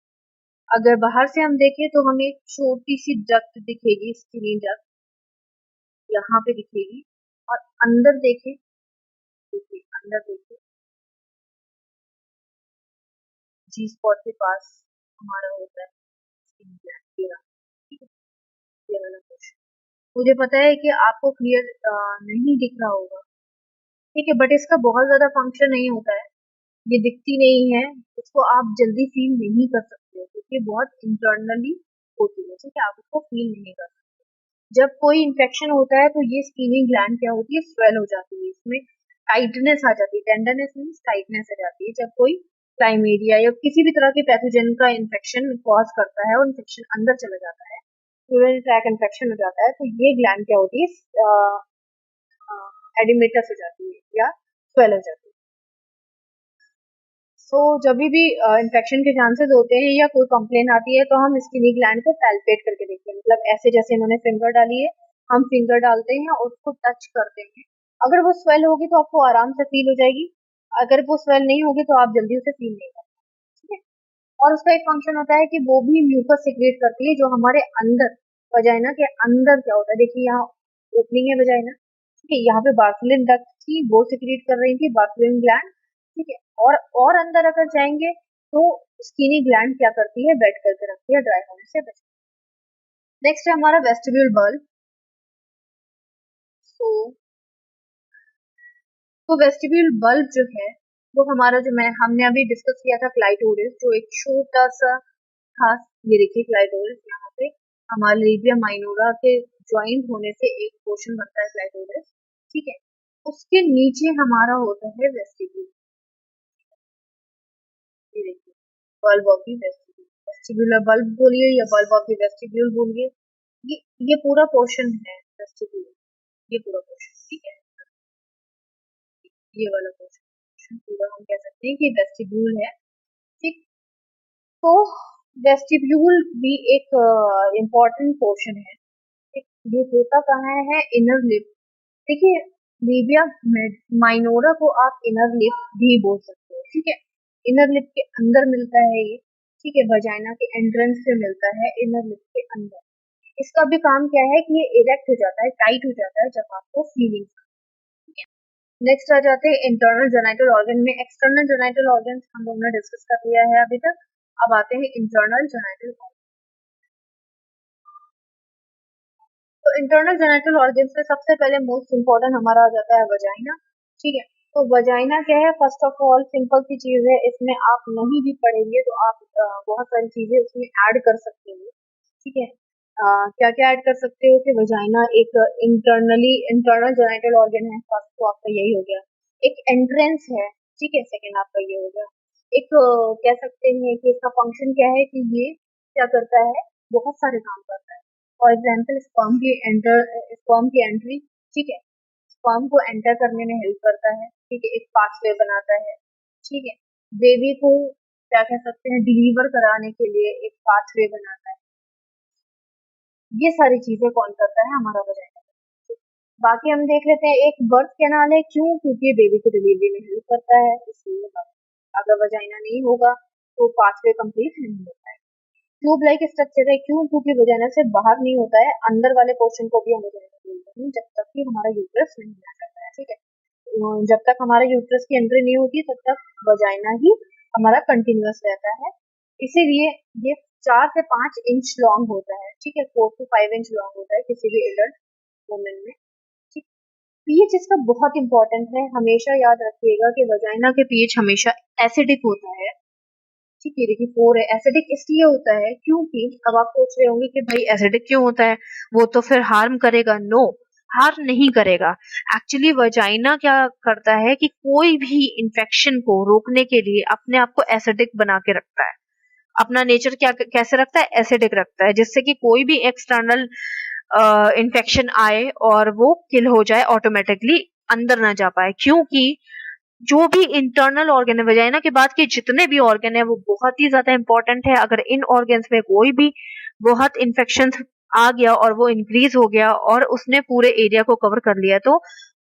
अगर बाहर से हम देखें तो हमें छोटी सी डक्ट दिखेगी, स्किनी डक्ट यहाँ पे दिखेगी, और अंदर देखें, देखिए अंदर देखिए, जी स्पॉट के पास हमारा होता है स्किनी ग्लैंड, ये रहा, ठीक है, ये वाला क्वेश्चन। मुझे पता है कि आपको क्लियर नहीं दिख रहा होगा, ठीक है, बट इसका बहुत ज्यादा फंक्शन नहीं होता है, ये दिखती नहीं है, इसको आप जल्दी फील नहीं कर सकते क्योंकि बहुत इंटरनली होती है, ठीक है, आप उसको फील नहीं कर सकते। जब कोई इन्फेक्शन होता है तो ये स्किनी ग्लैंड क्या होती है, स्वेल हो जाती है, इसमें टाइटनेस आ जाती है, टेंडरनेस मीन्स टाइटनेस आ जाती है। जब कोई क्लाइमेरिया या किसी भी तरह के पैथोजन का इन्फेक्शन कॉज करता है और इन्फेक्शन अंदर चला जाता है, यूरिनरी ट्रैक इन्फेक्शन हो जाता है, तो ये ग्लैंड क्या होती है, एडिमेटस हो जाती है या स्वेल हो जाती है। सो जब भी इन्फेक्शन के चांसेस होते हैं या कोई कंप्लेन आती है तो हम स्किनी ग्लैंड को पैल्पेट करके देखते हैं, मतलब ऐसे जैसे इन्होंने फिंगर डाली है, हम फिंगर डालते हैं और उसको टच करते हैं। अगर वो स्वेल होगी तो आपको आराम से फील हो जाएगी, अगर वो स्वेल नहीं होगी तो आप जल्दी उसे फील नहीं करेंगे, ठीक है। और उसका एक फंक्शन होता है कि वो भी म्यूकस सिक्रेट करती है, जो हमारे अंदर वजाइना के अंदर क्या होता है, देखिए यहाँ ओपनिंग है वजाइना, ठीक है, यहाँ पे बार्सिलिन डक्ट थी, वो सिक्रेट कर रही थी बार्सिलिन ग्लैंड, ठीक है। और अंदर अगर जाएंगे तो स्किनी ग्लैंड क्या करती है, बेड करके रखती है ड्राई होने से बच। नेक्स्ट है हमारा वेस्टिब्यूल बल्ब। तो वेस्टिब्यूल बल्ब जो है वो हमारा, जो मैं हमने अभी डिस्कस किया था क्लाइटोरिस, जो एक छोटा सा था, ये देखिए क्लाइटोरिस, यहाँ पे हमारे लेबिया माइनोरा के ज्वाइंट होने से एक पोर्शन बनता है क्लाइटोरिस, ठीक है। उसके नीचे हमारा होता है वेस्टिब्यूल, ये देखिए bulb of the vestibule, vestibular bulb बोलिए या बल्ब ऑफ दी वेस्टिब्यूल बोलिए, ये ये पूरा पोर्शन है वेस्टिब्यूल, ये पूरा पोर्शन, ठीक है, ये वाला पोर्शन पूरा हम कह सकते हैं कि वेस्टिब्यूल है, ठीक। तो वेस्टिब्यूल भी एक इम्पोर्टेंट पोर्शन है, ठीक। ये होता कहाँ है, इनर लिप, देखिए लेबिया माइनोरा को आप इनर लिप भी बोल सकते हो, ठीक है, इनर लिप के अंदर मिलता है ये, ठीक है, वजाइना के एंट्रेंस से मिलता है इनर लिप के अंदर। इसका भी काम क्या है कि ये इरेक्ट हो जाता है, टाइट हो जाता है जब आपको फीलिंग। नेक्स्ट आ जाते हैं इंटरनल जेनाइटल ऑर्गन में। एक्सटर्नल जेनाइटल ऑर्गन हम लोगों ने डिस्कस कर लिया है अभी तक, अब आते हैं इंटरनल जेनाइटल ऑर्गन। तो इंटरनल जेनाइटल ऑर्गन में सबसे पहले मोस्ट इंपॉर्टेंट हमारा आ जाता है वजाइना, ठीक है। तो वजाइना क्या है, फर्स्ट ऑफ ऑल सिंपल सी चीज है, इसमें आप नहीं भी पढ़ेंगे तो आप बहुत सारी चीजें इसमें ऐड कर सकते हो, ठीक है। क्या क्या ऐड कर सकते हो कि वजाइना एक इंटरनल जेनाइटल ऑर्गन है, फर्स्ट तो आपका यही हो गया, एक एंट्रेंस है, ठीक है, सेकेंड आपका ये हो गया, एक कह सकते हैं कि इसका फंक्शन क्या है कि ये क्या करता है, बहुत सारे काम करता है। फॉर एग्जाम्पल स्पर्म की एंट्री, ठीक है, स्पर्म को एंटर करने में हेल्प करता है, ठीक है, एक पाथवे बनाता है, ठीक है। बेबी को क्या कह सकते हैं, डिलीवर कराने के लिए एक पाथवे बनाता है। ये सारी चीजें कौन करता है, हमारा वजाइना। बाकी हम देख लेते हैं, एक बर्थ कैनाल है, क्यों, क्योंकि बेबी को डिलीवरी में हेल्प करता है, इसलिए अगर वजाइना नहीं होगा तो पाथवे कंप्लीट नहीं होता है। ट्यूब लाइक स्ट्रक्चर है, क्यों, क्योंकि वजाइना से बाहर नहीं होता है, अंदर वाले पोर्शन को भी हम वजाइना बोलते हैं, जब तक कि हमारा यूट्रस नहीं आ जाता है, ठीक है। जब तक हमारे यूट्रस की एंट्री नहीं होती तब तक वजाइना ही हमारा कंटिन्यूअस रहता है, इसीलिए ये 4 से 5 इंच लॉन्ग होता है, ठीक है, 4 to 5 इंच लॉन्ग होता है किसी भी एडल्ट वुमेन में, ठीक। पीएच इसका बहुत इंपॉर्टेंट है, हमेशा याद रखिएगा कि वजाइना के पीएच हमेशा एसिडिक होता है, ठीक है, देखिए 4 है, एसिडिक इसलिए होता है क्योंकि, अब आप सोच रहे होंगे कि भाई एसिडिक क्यों होता है, वो तो फिर हार्म करेगा, नो, हार्म नहीं करेगा। एक्चुअली वजाइना क्या करता है कि कोई भी इंफेक्शन को रोकने के लिए अपने आप को एसिडिक बना के रखता है, अपना नेचर क्या कैसे रखता है, एसिडिक रखता है, जिससे कि कोई भी एक्सटर्नल इन्फेक्शन आए और वो किल हो जाए ऑटोमेटिकली, अंदर ना जा पाए, क्योंकि जो भी इंटरनल ऑर्गन है, वजाइना के बाद के जितने भी ऑर्गन है वो बहुत ही ज्यादा इंपॉर्टेंट है। अगर इन ऑर्गन्स में कोई भी बहुत इन्फेक्शन आ गया और वो इंक्रीज हो गया और उसने पूरे एरिया को कवर कर लिया तो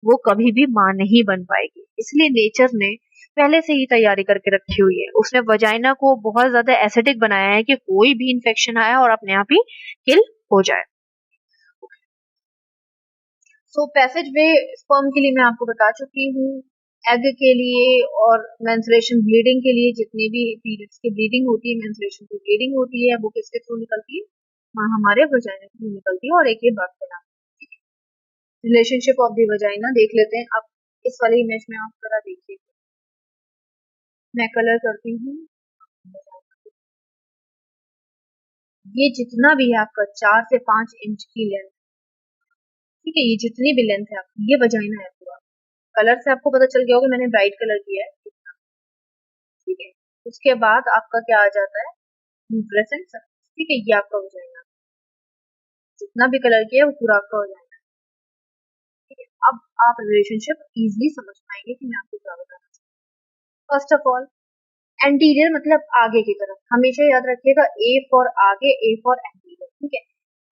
वो कभी भी मां नहीं बन पाएगी, इसलिए नेचर ने पहले से ही तैयारी करके रखी हुई है, उसने वजाइना को बहुत ज्यादा एसिडिक बनाया है कि कोई भी इन्फेक्शन आया और अपने आप ही किल हो जाए। सो पैसेज वे स्पर्म के लिए मैं आपको बता चुकी हूँ, एग के लिए और मेंस्ट्रुएशन ब्लीडिंग के लिए, जितनी भी पीरियड्स की ब्लीडिंग होती है, मेंस्ट्रुएशन की ब्लीडिंग होती है, वो किसके थ्रू निकलती है, हमारे वजाइना के थ्रू निकलती है, और एक ये birth canal. Relationship of the vagina देख लेते हैं, अब इस वाली इमेज में आप जरा देखिए, मैं कलर करती हूँ, ये जितना भी है आपका 4 से 5 इंच की लेंथ, ठीक है, ये जितनी भी लेंथ है आपकी, ये वजाइना है पूरा। कलर से आपको पता चल गया होगा, मैंने ब्राइट कलर किया है, ठीक है। उसके बाद आपका क्या आ जाता है, यूट्रस, ठीक है, ये आपका वजाइना, जितना भी कलर किया है वो पूरा आपका हो जाएगा, ठीक है। अब आप रिलेशनशिप इजीली समझ पाएंगे कि मैं आपको क्या बताना चाहती हूँ। फर्स्ट ऑफ ऑल, एंटीरियर मतलब आगे की तरफ, हमेशा याद रखिएगा, ए फॉर आगे, ए फॉर एंटीरियर, ठीक है।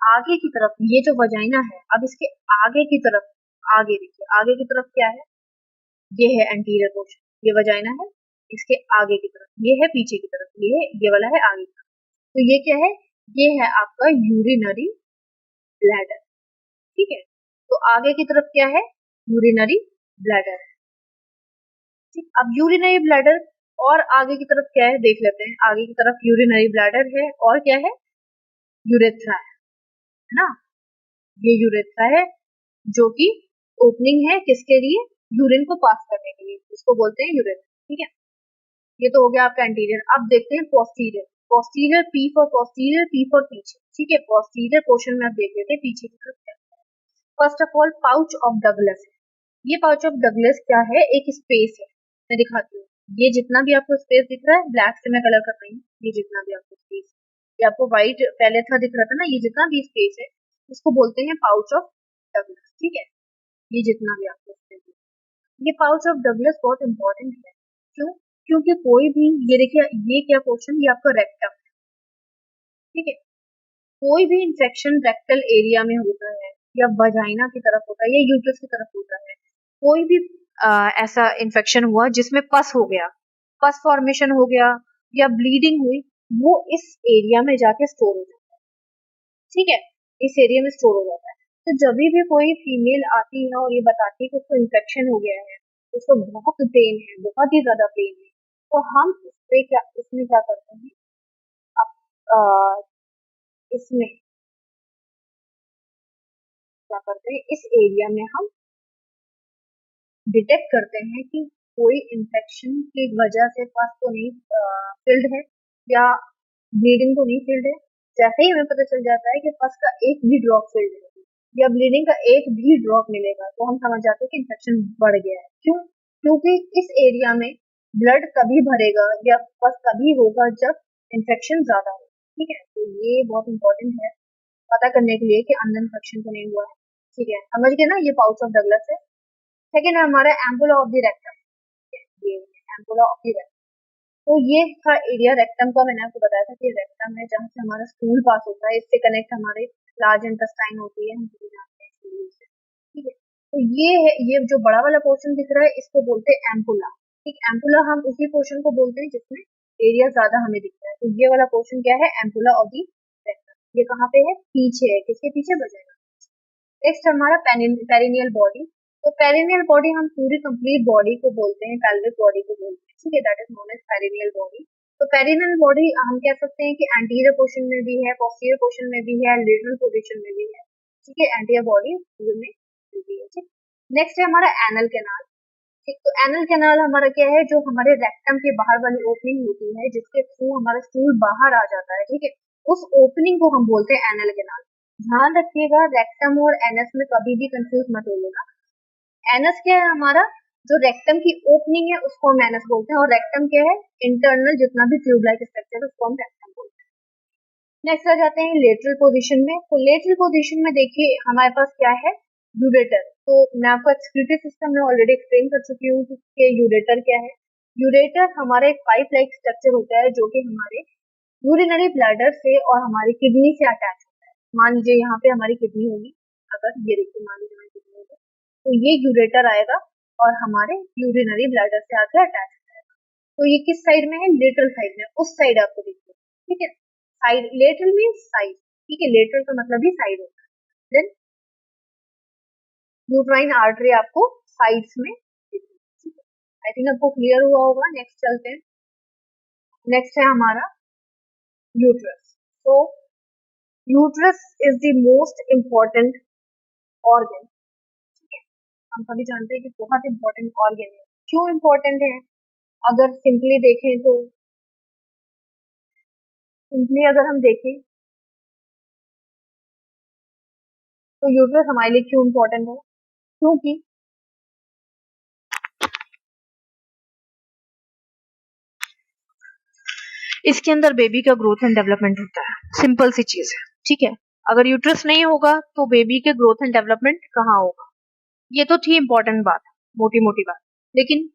आगे की तरफ ये जो वजाइना है, अब इसके आगे की तरफ, आगे देखिए, आगे की तरफ क्या है, ये है एंटीरियर पोर्शन, ये वजाइना है। इसके आगे की तरफ ये है, पीछे की तरफ ये है, ये वाला है आगे की तरफ। तो ये क्या है, ये है आपका यूरिनरी ब्लैडर, ठीक है। तो आगे की तरफ क्या है, यूरिनरी ब्लैडर है, ठीक। अब यूरिनरी ब्लैडर और आगे की तरफ क्या है देख लेते हैं। आगे की तरफ यूरिनरी ब्लैडर है और क्या है, यूरेथ्रा है ना। ये यूरेथ्रा है जो कि ओपनिंग है किसके लिए, यूरिन को पास करने के लिए, इसको बोलते हैं यूरेथ्रा, ठीक है। ये तो हो गया आपका एंटीरियर। अब देखते हैं posterior. Posterior, P for posterior, P for पीछे, ठीक है। पोस्टीरियर पोर्शन में आप देख लेते हैं पीछे की तरफ क्या है। First of all, pouch of Douglas है। ये पाउच ऑफ डगलस क्या है, एक स्पेस है, मैं दिखाती हूँ। ये जितना भी आपको स्पेस दिख रहा है, ब्लैक से मैं कलर कर रही हूँ, ये जितना भी आपको स्पेस, ये आपको व्हाइट पहले था दिख रहा था ना, ये जितना भी स्पेस है इसको बोलते हैं पाउच ऑफ डगलस, ठीक है। ये जितना भी आपको स्पेस है, ये पाउच ऑफ डगलस बहुत इंपॉर्टेंट है। क्यों, क्योंकि कोई भी, ये देखिए, ये क्या पोर्शन, ये आपका रेक्टम, ठीक है। कोई भी इंफेक्शन रेक्टल एरिया में होता है, या वजाइना की तरफ होता है, या यूट्रस की तरफ होता है, कोई भी ऐसा इन्फेक्शन हुआ जिसमें पस हो गया, पस फॉर्मेशन हो गया, या ब्लीडिंग हुई, वो इस एरिया में जाके स्टोर हो जाता है, ठीक है। इस एरिया में स्टोर हो जाता है। तो जब भी कोई फीमेल आती है और ये बताती है कि उसको इन्फेक्शन हो गया है, उसको बहुत पेन है, बहुत ही ज्यादा पेन है, तो हम इस पे क्या, इसमें क्या करते हैं, अब इसमें क्या करते हैं, इस एरिया में हम डिटेक्ट करते हैं कि कोई इन्फेक्शन की वजह से पस तो नहीं फिल्ड है, या ब्लीडिंग तो नहीं फिल्ड है। जैसे ही हमें पता चल जाता है कि पस का एक भी ड्रॉप फिल्ड है, या ब्लीडिंग का एक भी ड्रॉप मिलेगा, तो हम समझ जाते हैं कि इन्फेक्शन बढ़ गया है। क्यों, क्योंकि इस एरिया में ब्लड तभी भरेगा या पस तभी होगा जब इन्फेक्शन ज्यादा हो, ठीक है। तो ये बहुत इंपॉर्टेंट है पता करने के लिए कि अंदर इन्फेक्शन तो नहीं हुआ है, ठीक है। समझ गए ना, ये पाउच ऑफ डगलस है। सेकेंड है हमारा एम्पुला ऑफ द रेक्टम, ये एम्पुला ऑफ द रेक्टम। तो ये था एरिया रेक्टम का, मैंने आपको बताया था कि रेक्टम है जहाँ से हमारा स्टूल पास होता है, इससे कनेक्ट हमारे लार्ज इंटेस्टाइन होती है, हम सभी जानते हैं स्टूल से, ठीक है। तो ये है, ये जो बड़ा वाला पोर्शन दिख रहा है इसको बोलते हैं एम्पुला, ठीक। एम्पुला हम उसी पोर्शन को बोलते हैं जिसमें एरिया ज्यादा हमें दिखता है। तो ये वाला पोर्शन क्या है, एम्पुला ऑफ द रेक्टम। ये कहाँ पे है, पीछे है, किसके पीछे, बजाएगा। नेक्स्ट हमारा पेरिनियल बॉडी। तो पेरिनियल बॉडी हम पूरी कंप्लीट बॉडी को बोलते हैं, पेल्विक बॉडी को बोलते हैं, ठीक है। That is known as perineal body. तो पेरिनियल बॉडी हम कह सकते हैं कि एंटीरियर पोर्शन में भी है, पोस्टीरियर पोर्शन में भी है, लेटरल पोजीशन में भी है, ठीक है। एंटीरियर बॉडी में भी है, ठीक। नेक्स्ट है हमारा एनल कैनाल, ठीक। तो एनल कैनाल हमारा क्या है, जो हमारे रेक्टम के बाहर वाली ओपनिंग होती है जिसके थ्रू हमारा स्टूल बाहर आ जाता है, ठीक है। उस ओपनिंग को हम बोलते हैं एनल कैनाल। ध्यान रखिएगा, रेक्टम और एनस में कभी भी कंफ्यूज मत होइएगा। एनस क्या है हमारा, जो रेक्टम की ओपनिंग है उसको हम एनस बोलते हैं, और रेक्टम क्या है, इंटरनल जितना भी ट्यूब लाइक स्ट्रक्चर है उसको हम रेक्टम बोलते हैं। नेक्स्ट आ जाते हैं लेटरल पोजीशन में। तो लेटरल पोजीशन में देखिए हमारे पास क्या है, यूरेटर। तो मैं आपको एक्सक्रीटरी सिस्टम में ऑलरेडी एक्सप्लेन कर चुकी हूँ कि यूरेटर क्या है। यूरेटर हमारा एक पाइप लाइक स्ट्रक्चर होता है जो कि हमारे यूरिनरी ब्लैडर से और हमारी किडनी से अटैच होता है। मान लीजिए यहाँ पे हमारी किडनी होगी, अगर ये देखिए मान लीजिए हमारी किडनी होगी, तो ये यूरेटर आएगा और हमारे यूरिनरी ब्लैडर से आके अटैच हो जाएगा। तो ये किस साइड में है, लेटरल साइड में, उस साइड आपको दिखिए, ठीक है। साइड, लेटरल मीन्स साइड, ठीक है। लेटरल का मतलब ही साइड होता है। देन यूट्राइन आर्टरी आपको साइड्स में दिखेगी, ठीक है। आई थिंक आपको क्लियर हुआ होगा। नेक्स्ट चलते हैं। नेक्स्ट है हमारा यूट्रस। तो uterus is the most important organ, ठीक है। हम सभी जानते हैं कि बहुत इंपॉर्टेंट ऑर्गन है। क्यों इम्पोर्टेंट है, अगर सिंपली देखें तो, सिंपली अगर हम देखें तो यूट्रस हमारे लिए क्यों इम्पोर्टेंट है? क्योंकि इसके अंदर बेबी का ग्रोथ एंड डेवलपमेंट होता है, सिंपल सी चीज है, ठीक है। अगर यूट्रस नहीं होगा तो बेबी के ग्रोथ एंड डेवलपमेंट कहाँ होगा? ये तो थी इंपॉर्टेंट बात, मोटी मोटी बात, लेकिन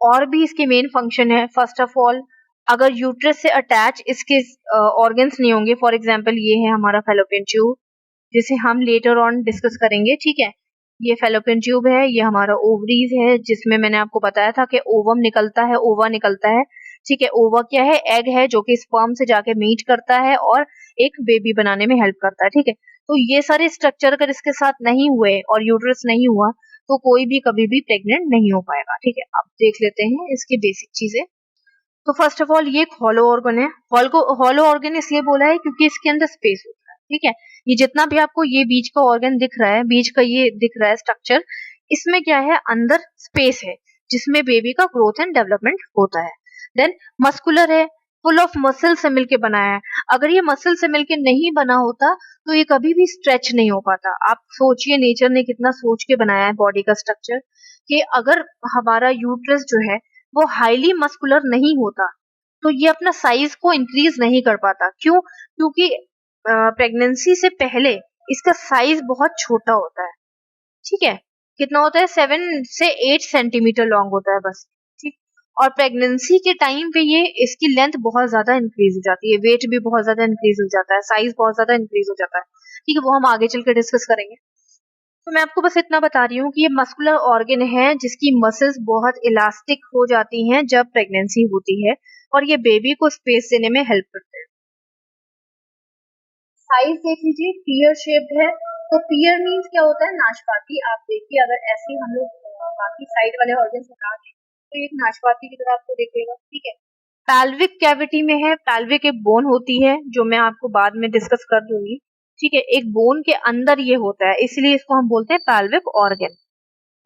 और भी इसके मेन फंक्शन है। फर्स्ट ऑफ ऑल, अगर यूट्रस से अटैच इसके ऑर्गन्स नहीं होंगे, फॉर एग्जांपल ये है हमारा फैलोपियन ट्यूब, जिसे हम लेटर ऑन डिस्कस करेंगे, ठीक है। ये फैलोपियन ट्यूब है, ये हमारा ओवरीज है, जिसमें मैंने आपको बताया था कि ओवम निकलता है, ओवा निकलता है, ठीक है। ओवा क्या है? एग है जो कि स्पर्म से जाके मीट करता है और एक बेबी बनाने में हेल्प करता है, ठीक है। तो ये सारे स्ट्रक्चर अगर इसके साथ नहीं हुए और यूट्रस नहीं हुआ तो कोई भी कभी भी प्रेग्नेंट नहीं हो पाएगा, ठीक है। अब देख लेते हैं इसकी बेसिक चीजें। तो फर्स्ट ऑफ ऑल ये एक हॉलो ऑर्गन है। हॉलो ऑर्गन इसलिए बोला है क्योंकि इसके अंदर स्पेस होता है, ठीक है। ये जितना भी आपको ये बीच का ऑर्गन दिख रहा है, बीच का ये दिख रहा है स्ट्रक्चर, इसमें क्या है? अंदर स्पेस है जिसमें बेबी का ग्रोथ एंड डेवलपमेंट होता है। देन मस्कुलर है, फुल ऑफ मसल से मिलके बनाया है। अगर ये मसल से मिलके नहीं बना होता तो ये कभी भी स्ट्रेच नहीं हो पाता। आप सोचिए नेचर ने कितना सोच के बनाया है बॉडी का स्ट्रक्चर, कि अगर हमारा यूट्रस जो है वो हाईली मस्कुलर नहीं होता तो ये अपना साइज को इंक्रीज नहीं कर पाता। क्यों? क्योंकि प्रेगनेंसी से पहले इसका साइज बहुत छोटा होता है, ठीक है। कितना होता है? 7 से 8 सेंटीमीटर लॉन्ग होता है बस, ठीक। और प्रेगनेंसी के टाइम पे ये इसकी लेंथ बहुत ज्यादा इंक्रीज हो जाती है, वेट भी बहुत ज्यादा इंक्रीज हो जाता है, साइज बहुत ज्यादा इंक्रीज हो जाता है, ठीक है। वो हम आगे चल के डिस्कस करेंगे। तो मैं आपको बस इतना बता रही हूँ कि ये मस्कुलर ऑर्गन है जिसकी मसल्स बहुत इलास्टिक हो जाती हैं जब प्रेगनेंसी होती है और ये बेबी को स्पेस देने में हेल्प करते हैं। साइज देख लीजिए, पीयर शेप्ड है। तो पीयर मीन्स क्या होता है? नाशपाती। आप देखिए, अगर ऐसे ही हम लोग बाकी साइड वाले ऑर्गन हटा दें तो एक नाशपाती की तरह आपको दिखेगा, ठीक है। पैल्विक कैविटी में है, पैल्विक एक बोन होती है जो मैं आपको बाद में डिस्कस कर दूंगी, ठीक है। एक बोन के अंदर ये होता है, इसलिए इसको हम बोलते हैं pelvic organ.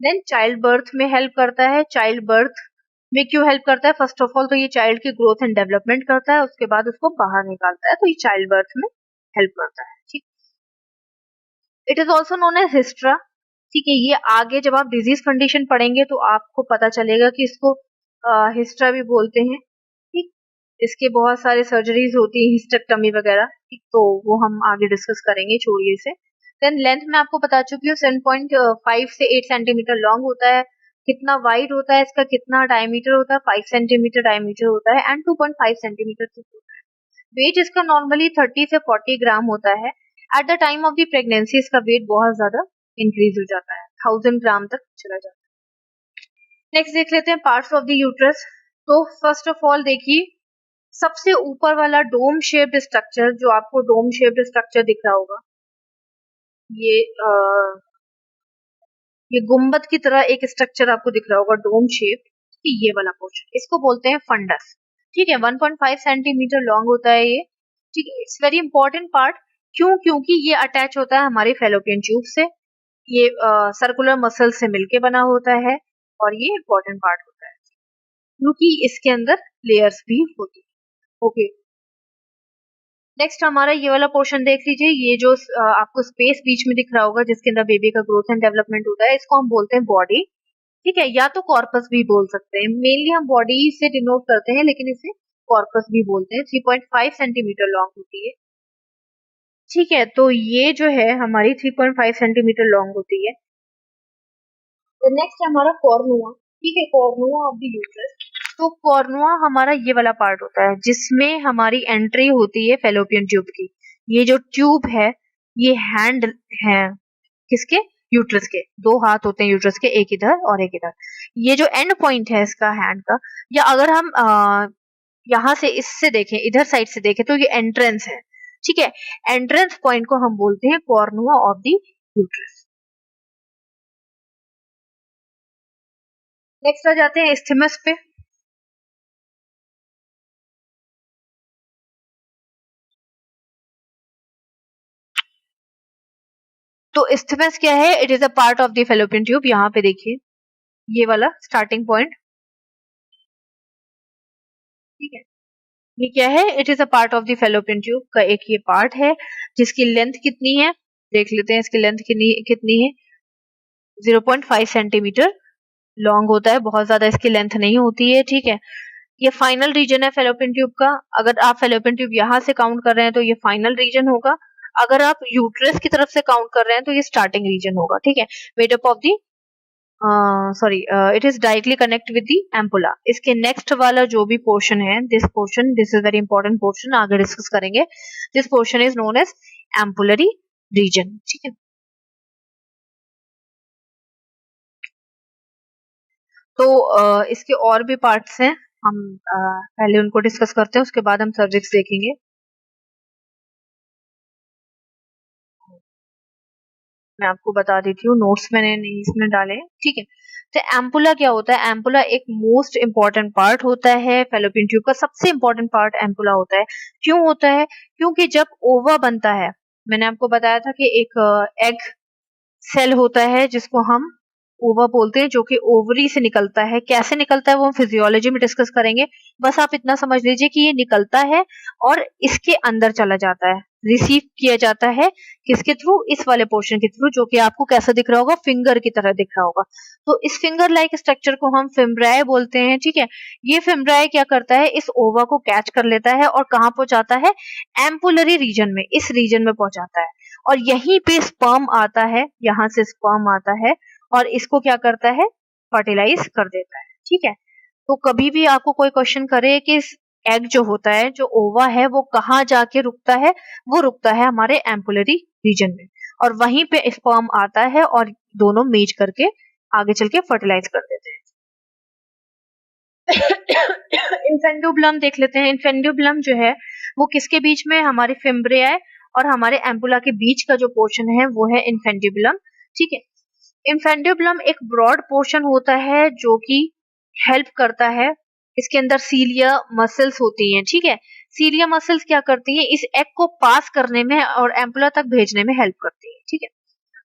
Then child birth में हेल्प करता है। चाइल्ड बर्थ में क्यों हेल्प करता है? फर्स्ट ऑफ ऑल तो ये चाइल्ड की ग्रोथ एंड डेवलपमेंट करता है, उसके बाद उसको बाहर निकालता है, तो ये चाइल्ड बर्थ में हेल्प करता है, ठीक। It is also known as hystera, ठीक है। ये आगे जब आप डिजीज कंडीशन पढ़ेंगे तो आपको पता चलेगा कि इसको हिस्ट्रा भी बोलते हैं, ठीक। इसके बहुत सारे सर्जरीज होती है, हिस्टेक्टमी वगैरह, ठीक। तो वो हम आगे डिस्कस करेंगे, छोड़िए इसे। देन लेंथ में आपको बता चुकी हूँ, 7.5 से 8 सेंटीमीटर लॉन्ग होता है। कितना वाइड होता है इसका, कितना डायमीटर होता है? 5 सेंटीमीटर डायमीटर होता है एंड 2.5 सेंटीमीटर थिक होता है। वेट इसका नॉर्मली 30 से 40 ग्राम होता है। At the time of the pregnancy इसका वेट बहुत ज्यादा इंक्रीज हो जाता है, 1000 ग्राम तक चला जाता है। नेक्स्ट देख लेते हैं पार्ट्स ऑफ द यूट्रस। तो फर्स्ट ऑफ ऑल देखिए, सबसे ऊपर वाला डोम शेप्ड स्ट्रक्चर, जो आपको डोम शेप्ड स्ट्रक्चर दिख रहा होगा, ये ये गुंबद की तरह एक स्ट्रक्चर आपको दिख रहा होगा, डोम शेप, ये वाला पोर्शन, इसको बोलते हैं फंडस, ठीक है। 1.5 सेंटीमीटर लॉन्ग होता है ये, ठीक है। It's very important part. क्यों? क्योंकि ये अटैच होता है हमारे फैलोपियन ट्यूब से, ये सर्कुलर मसल से मिलके बना होता है और ये इंपॉर्टेंट पार्ट होता है क्योंकि इसके अंदर लेयर्स भी होती है, ओके। नेक्स्ट हमारा ये वाला पोर्शन देख लीजिए, ये जो आपको स्पेस बीच में दिख रहा होगा जिसके अंदर बेबी का ग्रोथ एंड डेवलपमेंट होता है, इसको हम बोलते हैं बॉडी, ठीक है। या तो कॉर्पस भी बोल सकते हैं, मेनली हम बॉडी से डिनोट करते हैं लेकिन इसे कॉर्पस भी बोलते हैं। 3.5 सेंटीमीटर लॉन्ग होती है, ठीक है। तो ये जो है हमारी 3.5 सेंटीमीटर लॉन्ग होती है। तो नेक्स्ट हमारा कॉर्नुआ, ठीक है, कॉर्नुआ ऑफ द यूट्रस। तो कॉर्नुआ हमारा ये वाला पार्ट होता है जिसमें हमारी एंट्री होती है फैलोपियन ट्यूब की। ये जो ट्यूब है ये हैंड है किसके? यूट्रस के। दो हाथ होते हैं यूट्रस के, एक इधर और एक इधर। ये जो एंड पॉइंट है इसका हैंड का, या अगर हम यहाँ से इससे देखें, इधर साइड से देखें, तो ये एंट्रेंस है, ठीक है। एंट्रेंस पॉइंट को हम बोलते हैं cornua of the uterus. Next आ जाते हैं इस्थमस पे। तो इस्थमस क्या है? It is a part of the fallopian tube. यहाँ पे देखिए ये वाला स्टार्टिंग पॉइंट, ठीक है। ये क्या है? It is a part of the fallopian tube का एक ये पार्ट है जिसकी लेंथ कितनी है? देख लेते हैं इसकी लेंथ कितनी है। 0.5 सेंटीमीटर लॉन्ग होता है, बहुत ज्यादा इसकी लेंथ नहीं होती है, ठीक है। ये फाइनल रीजन है फेलोपियन ट्यूब का। अगर आप फेलोपियन ट्यूब यहाँ से काउंट कर रहे हैं तो ये फाइनल रीजन होगा। अगर आप यूट्रस की तरफ से काउंट कर रहे हैं तो ये स्टार्टिंग रीजन होगा, ठीक है। Made up of the it is directly connect with the ampulla. इसके नेक्स्ट वाला जो भी पोर्शन है, this is very important portion, आगे डिस्कस करेंगे। This portion is known as ampullary region, ठीक है। तो इसके और भी पार्ट्स हैं, हम पहले उनको डिस्कस करते हैं, उसके बाद हम सर्विक्स देखेंगे। मैं आपको बता देती हूँ, नोट्स मैंने नहीं इसमें डाले, ठीक है। तो एम्पुला क्या होता है? एम्पुला एक मोस्ट इंपॉर्टेंट पार्ट होता है फेलोपियन ट्यूब का, सबसे इंपॉर्टेंट पार्ट एम्पुला होता है। क्यों होता है? क्योंकि जब ओवा बनता है, मैंने आपको बताया था कि एक एग सेल होता है जिसको हम ओवा बोलते हैं, जो कि ओवरी से निकलता है। कैसे निकलता है वो हम फिजियोलॉजी में डिस्कस करेंगे। बस आप इतना समझ लीजिए कि ये निकलता है और इसके अंदर चला जाता है, रिसीव किया जाता है किसके थ्रू? इस वाले पोर्शन के थ्रू, जो कि आपको कैसा दिख रहा होगा? फिंगर की तरह दिख रहा होगा। तो इस फिंगर लाइक स्ट्रक्चर को हम फिम्ब्राई बोलते हैं, ठीक है। ये फिम्ब्राई क्या करता है? इस ओवा को कैच कर लेता है और कहाँ पहुंचाता है? एम्पुलरी रीजन में, इस रीजन में पहुंचाता है। और यहीं पे स्पर्म आता है, यहाँ से स्पर्म आता है और इसको क्या करता है? फर्टिलाइज कर देता है, ठीक है। तो कभी भी आपको कोई क्वेश्चन करे कि एग जो होता है, जो ओवा है, वो कहाँ जाके रुकता है? वो रुकता है हमारे एम्पुलरी रीजन में, और वहीं पे स्पर्म आता है और दोनों मेज करके आगे चल के फर्टिलाइज कर देते हैं। इन्फेंडुबुलम देख लेते हैं। इन्फेंडुबुलम जो है वो किसके बीच में? हमारे फिम्ब्रियाई और हमारे एम्पुला के बीच का जो पोर्शन है वो है इन्फेंडुबुलम, ठीक है। इन्फेंडुबुलम एक ब्रॉड पोर्शन होता है जो कि हेल्प करता है। इसके अंदर सीलिया मसल्स होती हैं, ठीक है। सीलिया मसल्स क्या करती हैं? इस एग को पास करने में और एम्पुला तक भेजने में हेल्प करती है, ठीक है।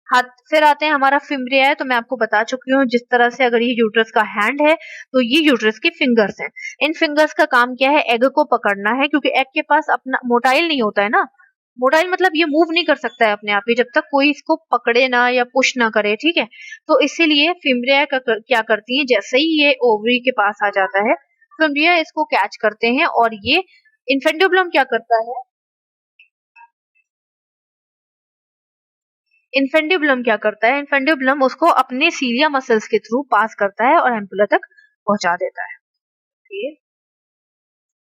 हाथ फिर आते हैं हमारा फिम्ब्रिया है, तो मैं आपको बता चुकी हूँ जिस तरह से अगर ये यूट्रस का हैंड है तो ये यूट्रस के फिंगर्स हैं। इन फिंगर्स का काम क्या है? एग को पकड़ना है, क्योंकि एग के पास अपना मोटाइल नहीं होता है ना। मोटाइल मतलब ये मूव नहीं कर सकता है अपने आप ही, जब तक कोई इसको पकड़े ना या पुश ना करे, ठीक है। तो इसीलिए फिम्ब्रिया क्या करती है? जैसे ही ये ओवरी के पास आ जाता है, फिम्ब्रिया इसको कैच करते हैं और ये इन्फेंडुबुलम क्या करता है? इन्फेंडुबुलम क्या करता है? इन्फेंडुबुलम उसको अपने सीलिया मसल्स के थ्रू पास करता है और एम्पुला तक पहुंचा देता है।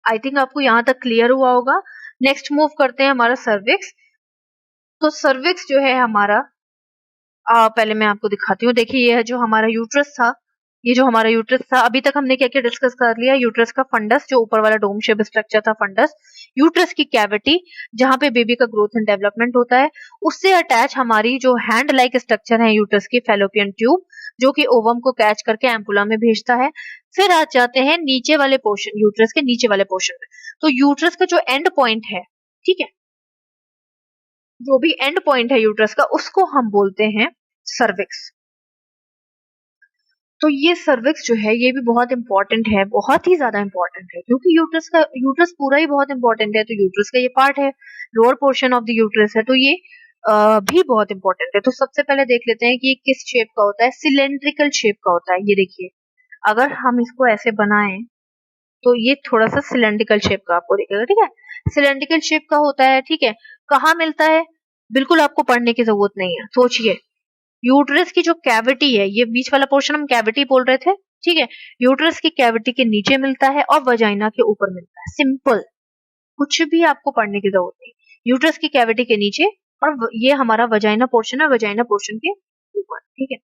आई थिंक आपको यहाँ तक क्लियर हुआ होगा। नेक्स्ट मूव करते हैं हमारा सर्विक्स। तो सर्विक्स जो है हमारा, पहले मैं आपको दिखाती हूँ। देखिए ये है जो हमारा यूट्रस था, ये जो हमारा यूट्रस था, अभी तक हमने क्या क्या डिस्कस कर लिया? यूट्रस का फंडस, जो ऊपर वाला डोम शेप स्ट्रक्चर था, फंडस। यूट्रस की कैविटी, जहां पे बेबी का ग्रोथ एंड डेवलपमेंट होता है। उससे अटैच हमारी जो हैंड लाइक स्ट्रक्चर है यूट्रस की, फेलोपियन ट्यूब, जो कि ओवम को कैच करके एम्पुला में भेजता है। फिर आ जाते हैं नीचे वाले पोर्शन, यूट्रस के नीचे वाले पोर्शन में। तो यूट्रस का जो एंड पॉइंट है, ठीक है, जो भी एंड पॉइंट है यूट्रस का, उसको हम बोलते हैं सर्विक्स। तो ये सर्विक्स जो है ये भी बहुत इंपॉर्टेंट है, बहुत ही ज्यादा इंपॉर्टेंट है, क्योंकि यूट्रस पूरा ही बहुत इंपॉर्टेंट है। तो यूट्रस का ये पार्ट है, lower portion of the uterus है, तो ये भी बहुत इंपॉर्टेंट है। तो सबसे पहले देख लेते हैं कि ये किस शेप का होता है। सिलेंड्रिकल शेप का होता है। ये देखिए, अगर हम इसको ऐसे बनाएं तो ये थोड़ा सा सिलेंड्रिकल शेप का आपको दिखेगा, ठीक है। सिलेंड्रिकल शेप का होता है, ठीक है। कहाँ मिलता है? बिल्कुल आपको पढ़ने की जरूरत नहीं है, सोचिए। यूट्रस की जो कैविटी है, ये बीच वाला पोर्शन हम कैविटी बोल रहे थे, ठीक है। यूट्रस की कैविटी के नीचे मिलता है और वजाइना के ऊपर मिलता है। सिंपल, कुछ भी आपको पढ़ने की जरूरत नहीं। यूट्रस की कैविटी के नीचे और ये हमारा वजाइना पोर्शन है, वजाइना पोर्शन के ऊपर, ठीक है।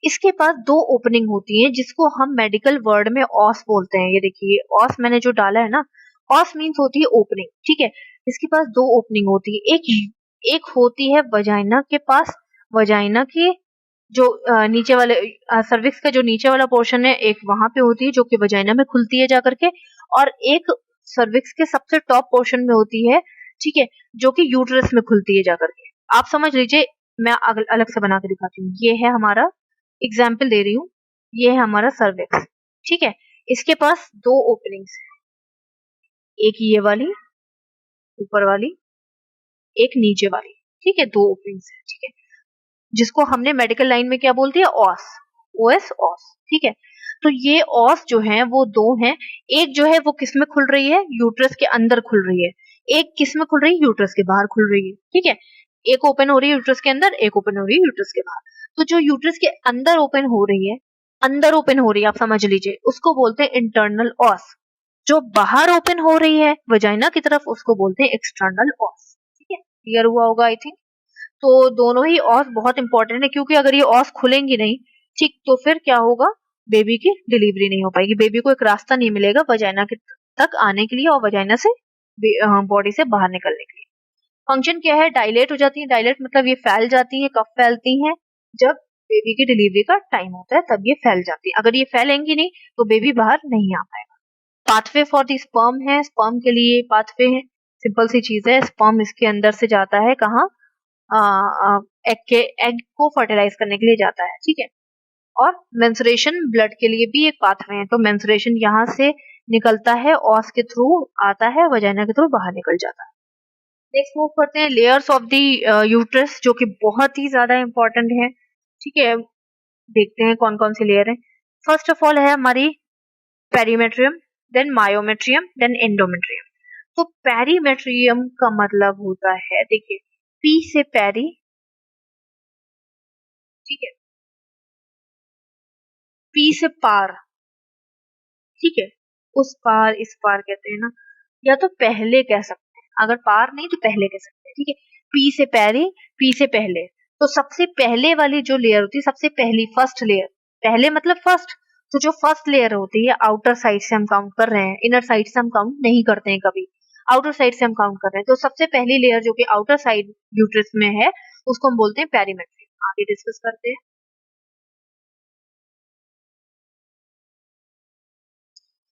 इसके पास दो ओपनिंग होती हैं, जिसको हम मेडिकल वर्ड में ऑस बोलते हैं। ये देखिए, ऑस मैंने जो डाला है ना, ऑस मीन्स होती है ओपनिंग, ठीक है। इसके पास दो ओपनिंग होती है। एक होती है वजाइना के पास, वजाइना के जो नीचे वाले सर्विक्स का जो नीचे वाला पोर्शन है, एक वहां पे होती है जो कि वजाइना में खुलती है जाकर के, और एक सर्विक्स के सबसे टॉप पोर्शन में होती है, ठीक है, जो कि यूट्रस में खुलती है जाकर के। आप समझ लीजिए, मैं अलग से बना के दिखाती हूँ। ये है हमारा, एग्जाम्पल दे रही हूँ, ये है हमारा सर्विक्स, ठीक है। इसके पास दो ओपनिंग्स है, एक ये वाली ऊपर वाली, एक नीचे वाली, ठीक है, 2 ओपनिंग्स है, ठीक है, जिसको हमने मेडिकल लाइन में क्या बोलते हैं, ऑस, ओएस, ऑस, ठीक है। तो ये ऑस जो है वो 2 हैं, एक जो है वो किस में खुल रही है, यूट्रस के अंदर खुल रही है, एक किस में खुल रही है, यूट्रस के बाहर खुल रही है, ठीक है। एक ओपन हो रही है यूट्रस के अंदर, एक ओपन हो रही है यूट्रस के बाहर। तो जो यूट्रस के अंदर ओपन हो रही है, अंदर ओपन हो रही है, आप समझ लीजिए, उसको बोलते हैं इंटरनल ऑस। जो बाहर ओपन हो रही है वजाइना की तरफ, उसको बोलते हैं एक्सटर्नल ऑस, ठीक है, क्लियर हुआ होगा आई थिंक। तो दोनों ही ऑस बहुत इंपॉर्टेंट है, क्योंकि अगर ये ऑस खुलेंगी नहीं, ठीक, तो फिर क्या होगा, बेबी की डिलीवरी नहीं हो पाएगी, बेबी को एक रास्ता नहीं मिलेगा वजाइना के तक आने के लिए और वजाइना से बॉडी से बाहर निकलने के लिए। फंक्शन क्या है, डायलेट हो जाती है, डायलेट मतलब ये फैल जाती है, कब फैलती हैं, जब बेबी की डिलीवरी का टाइम होता है तब ये फैल जाती है, अगर ये फैलेंगी नहीं तो बेबी बाहर नहीं आ पाएगा। पाथवे फॉर द स्पर्म है, स्पर्म के लिए पाथवे है, सिंपल सी चीज है, स्पर्म इसके अंदर से जाता है कहाँ, एग को फर्टिलाइज करने के लिए जाता है, ठीक है। और मेंस्ट्रुएशन ब्लड के लिए भी एक पाथवे है, तो मेंस्ट्रुएशन यहाँ से निकलता है, ऑस के थ्रू आता है, वजाइना के थ्रू बाहर निकल जाता है। नेक्स्ट मूव करते हैं लेयर्स ऑफ द यूट्रस, जो कि बहुत ही ज्यादा इंपॉर्टेंट है, ठीक है। देखते हैं कौन कौन सी लेयर है। फर्स्ट ऑफ ऑल है हमारी perimetrium, then myometrium, then endometrium. तो पेरीमेट्रियम का मतलब होता है, देखिए, पी से पेरी, ठीक है, पी से पार, ठीक है, उस पार इस पार कहते हैं ना, या तो पहले कह सकते हैं, अगर पार नहीं तो पहले कह सकते हैं, ठीक है। पी से पेरी, पी से पहले, तो सबसे पहले वाली जो लेयर होती है, सबसे पहली फर्स्ट लेयर, पहले मतलब फर्स्ट, तो जो फर्स्ट लेयर होती है आउटर साइड से हम काउंट कर रहे हैं, इनर साइड से हम काउंट नहीं करते हैं कभी, आउटर साइड से हम काउंट कर रहे हैं। तो सबसे पहली लेयर जो कि आउटर साइड यूट्रस में है, उसको हम बोलते हैं पेरीमेट्री। आगे डिस्कस करते हैं।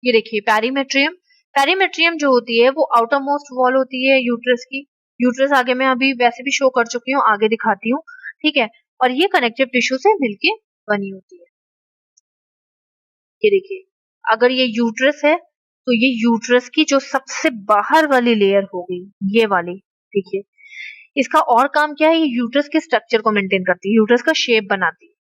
ये देखिए पेरीमेट्रियम, पेरीमेट्रियम जो होती है वो आउटर मोस्ट वॉल होती है यूट्रस की, यूट्रस आगे मैं अभी वैसे भी शो कर चुकी हूँ, आगे दिखाती हूँ, ठीक है। और ये कनेक्टिव टिश्यू से मिलके बनी होती है। ये देखिए, अगर ये यूट्रस है तो ये यूट्रस की जो सबसे बाहर वाली लेयर होगी, ये वाली, देखिए, इसका और काम क्या है, ये यूट्रस के स्ट्रक्चर को मेंटेन करती है, यूट्रस का शेप बनाती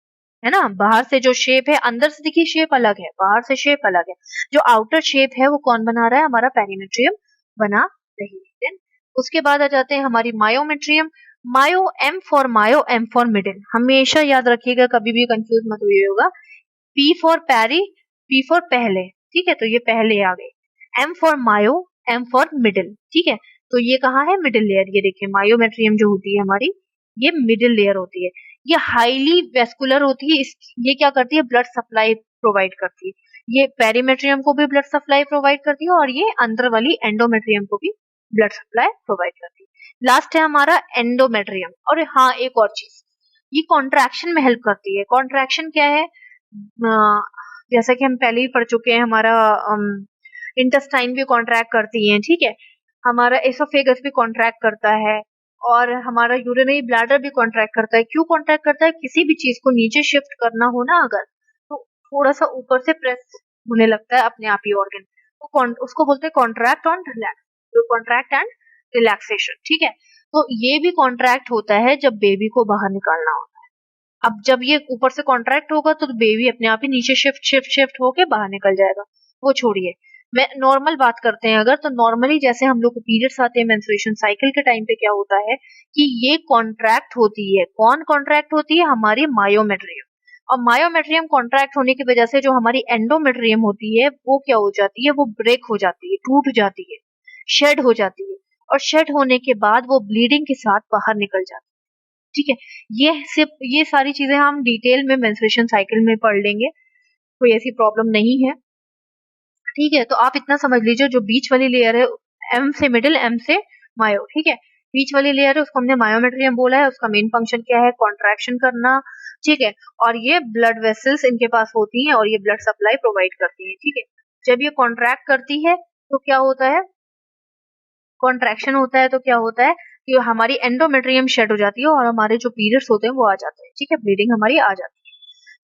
है ना। बाहर से जो शेप है, अंदर से देखिए शेप अलग है, बाहर से शेप अलग है, जो आउटर शेप है वो कौन बना रहा है, हमारा पेरीमेट्रियम बना रही है। Then, उसके बाद आ जाते हैं हमारी myometrium. Myo, M for myo, M for middle, हमेशा याद रखिएगा, कभी भी कंफ्यूज मत होइएगा। P for peri, P for पहले, ठीक है, तो ये पहले आ गई। M for myo, M for middle, ठीक है, तो ये कहाँ है, मिडिल लेयर। ये देखिए मायोमेट्रियम जो होती है हमारी, ये मिडिल लेयर होती है, ये हाईली वेस्कुलर होती है, ये क्या करती है, ब्लड सप्लाई प्रोवाइड करती है, ये पेरीमेट्रियम को भी ब्लड सप्लाई प्रोवाइड करती है, और ये अंदर वाली एंडोमेट्रियम को भी ब्लड सप्लाई प्रोवाइड करती है। लास्ट है हमारा एंडोमेट्रियम। और हाँ, एक और चीज, ये कॉन्ट्रैक्शन में हेल्प करती है। कॉन्ट्रैक्शन क्या है, जैसा कि हम पहले ही पढ़ चुके हैं, हमारा इंटेस्टाइन भी कॉन्ट्रैक्ट करती है, ठीक है, हमारा एसोफेगस भी कॉन्ट्रैक्ट करता है, और हमारा यूरिनरी ब्लैडर भी कॉन्ट्रैक्ट करता है। क्यों कॉन्ट्रैक्ट करता है, किसी भी चीज को नीचे शिफ्ट करना हो ना अगर, तो थोड़ा सा ऊपर से प्रेस होने लगता है अपने आप ही ऑर्गन, तो उसको बोलते हैं कॉन्ट्रैक्ट ऑन रिलैक्स, तो कॉन्ट्रैक्ट एंड रिलैक्सेशन, ठीक है। तो ये भी कॉन्ट्रैक्ट होता है जब बेबी को बाहर निकालना होता है। अब जब ये ऊपर से कॉन्ट्रैक्ट होगा तो बेबी अपने आप ही नीचे शिफ्ट शिफ्ट शिफ्ट होके बाहर निकल जाएगा, वो छोड़िए। मैं नॉर्मल बात करते हैं अगर, तो नॉर्मली जैसे हम लोग को पीरियड्स आते हैं मेंस्ट्रुएशन साइकिल के टाइम पे क्या होता है कि ये कॉन्ट्रैक्ट होती है, कौन कॉन्ट्रैक्ट होती है, हमारी मायोमेट्रियम। और मायोमेट्रियम कॉन्ट्रैक्ट होने की वजह से जो हमारी एंडोमेट्रियम होती है वो क्या हो जाती है, वो ब्रेक हो जाती है, टूट जाती है, शेड हो जाती है, और शेड होने के बाद वो ब्लीडिंग के साथ बाहर निकल जाती है, ठीक है। ये सारी चीजें हम डिटेल में मेंस्ट्रुएशन साइकिल में पढ़ लेंगे, कोई ऐसी प्रॉब्लम नहीं है, ठीक है। तो आप इतना समझ लीजिए, जो बीच वाली लेयर है, एम से मिडिल, एम से मायो, ठीक है, बीच वाली लेयर है उसको हमने मायोमेट्रियम बोला है, उसका मेन फंक्शन क्या है, कॉन्ट्रैक्शन करना, ठीक है। और ये ब्लड वेसल्स इनके पास होती हैं और ये ब्लड सप्लाई प्रोवाइड करती है, ठीक है। जब ये कॉन्ट्रैक्ट करती है तो क्या होता है, कॉन्ट्रैक्शन होता है तो क्या होता है कि हमारी एंडोमेट्रियम शेड हो जाती है और हमारे जो पीरियड्स होते हैं वो आ जाते हैं, ठीक है, ब्लीडिंग हमारी आ जाती है।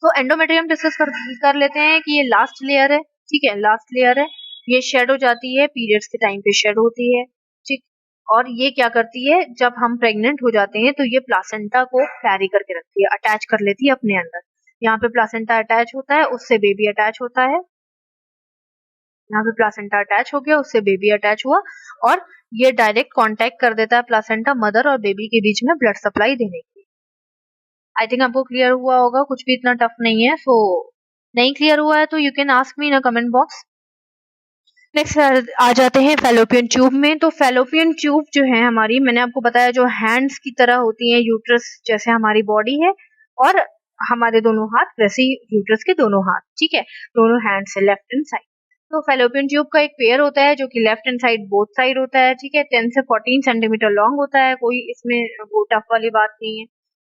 तो एंडोमेट्रियम डिस्कस कर लेते हैं कि ये लास्ट लेयर है, ठीक है, लास्ट लेयर है, ये शेड हो जाती है, पीरियड्स के टाइम पे शेड होती है, ठीक। और ये क्या करती है, जब हम प्रेग्नेंट हो जाते हैं तो ये प्लासेंटा को कैरी करके रखती है, अटैच कर लेती है अपने अंदर। यहाँ पे प्लासेंटा अटैच होता है, उससे बेबी अटैच होता है, यहाँ पे प्लासेंटा अटैच हो गया, उससे बेबी अटैच हुआ, और ये डायरेक्ट कांटेक्ट कर देता है प्लासेंटा मदर और बेबी के बीच में ब्लड सप्लाई देने के लिए। आई थिंक आपको क्लियर हुआ होगा, कुछ भी इतना टफ नहीं है। सो नहीं क्लियर हुआ है तो you can ask me in a comment box. Next आ जाते हैं फेलोपियन ट्यूब में। तो फेलोपियन ट्यूब जो है हमारी, मैंने आपको बताया जो हैंड्स की तरह होती है, यूट्रस जैसे हमारी बॉडी है और हमारे दोनों हाथ वैसे ही यूट्रस के दोनों हाथ, ठीक है, दोनों हैंड से लेफ्ट एंड साइड। तो फेलोपियन ट्यूब का एक पेयर होता है जो कि left and side both side होता है, ठीक है, 10 से 14 सेंटीमीटर लॉन्ग होता है, कोई इसमें वो टफ वाली बात नहीं है।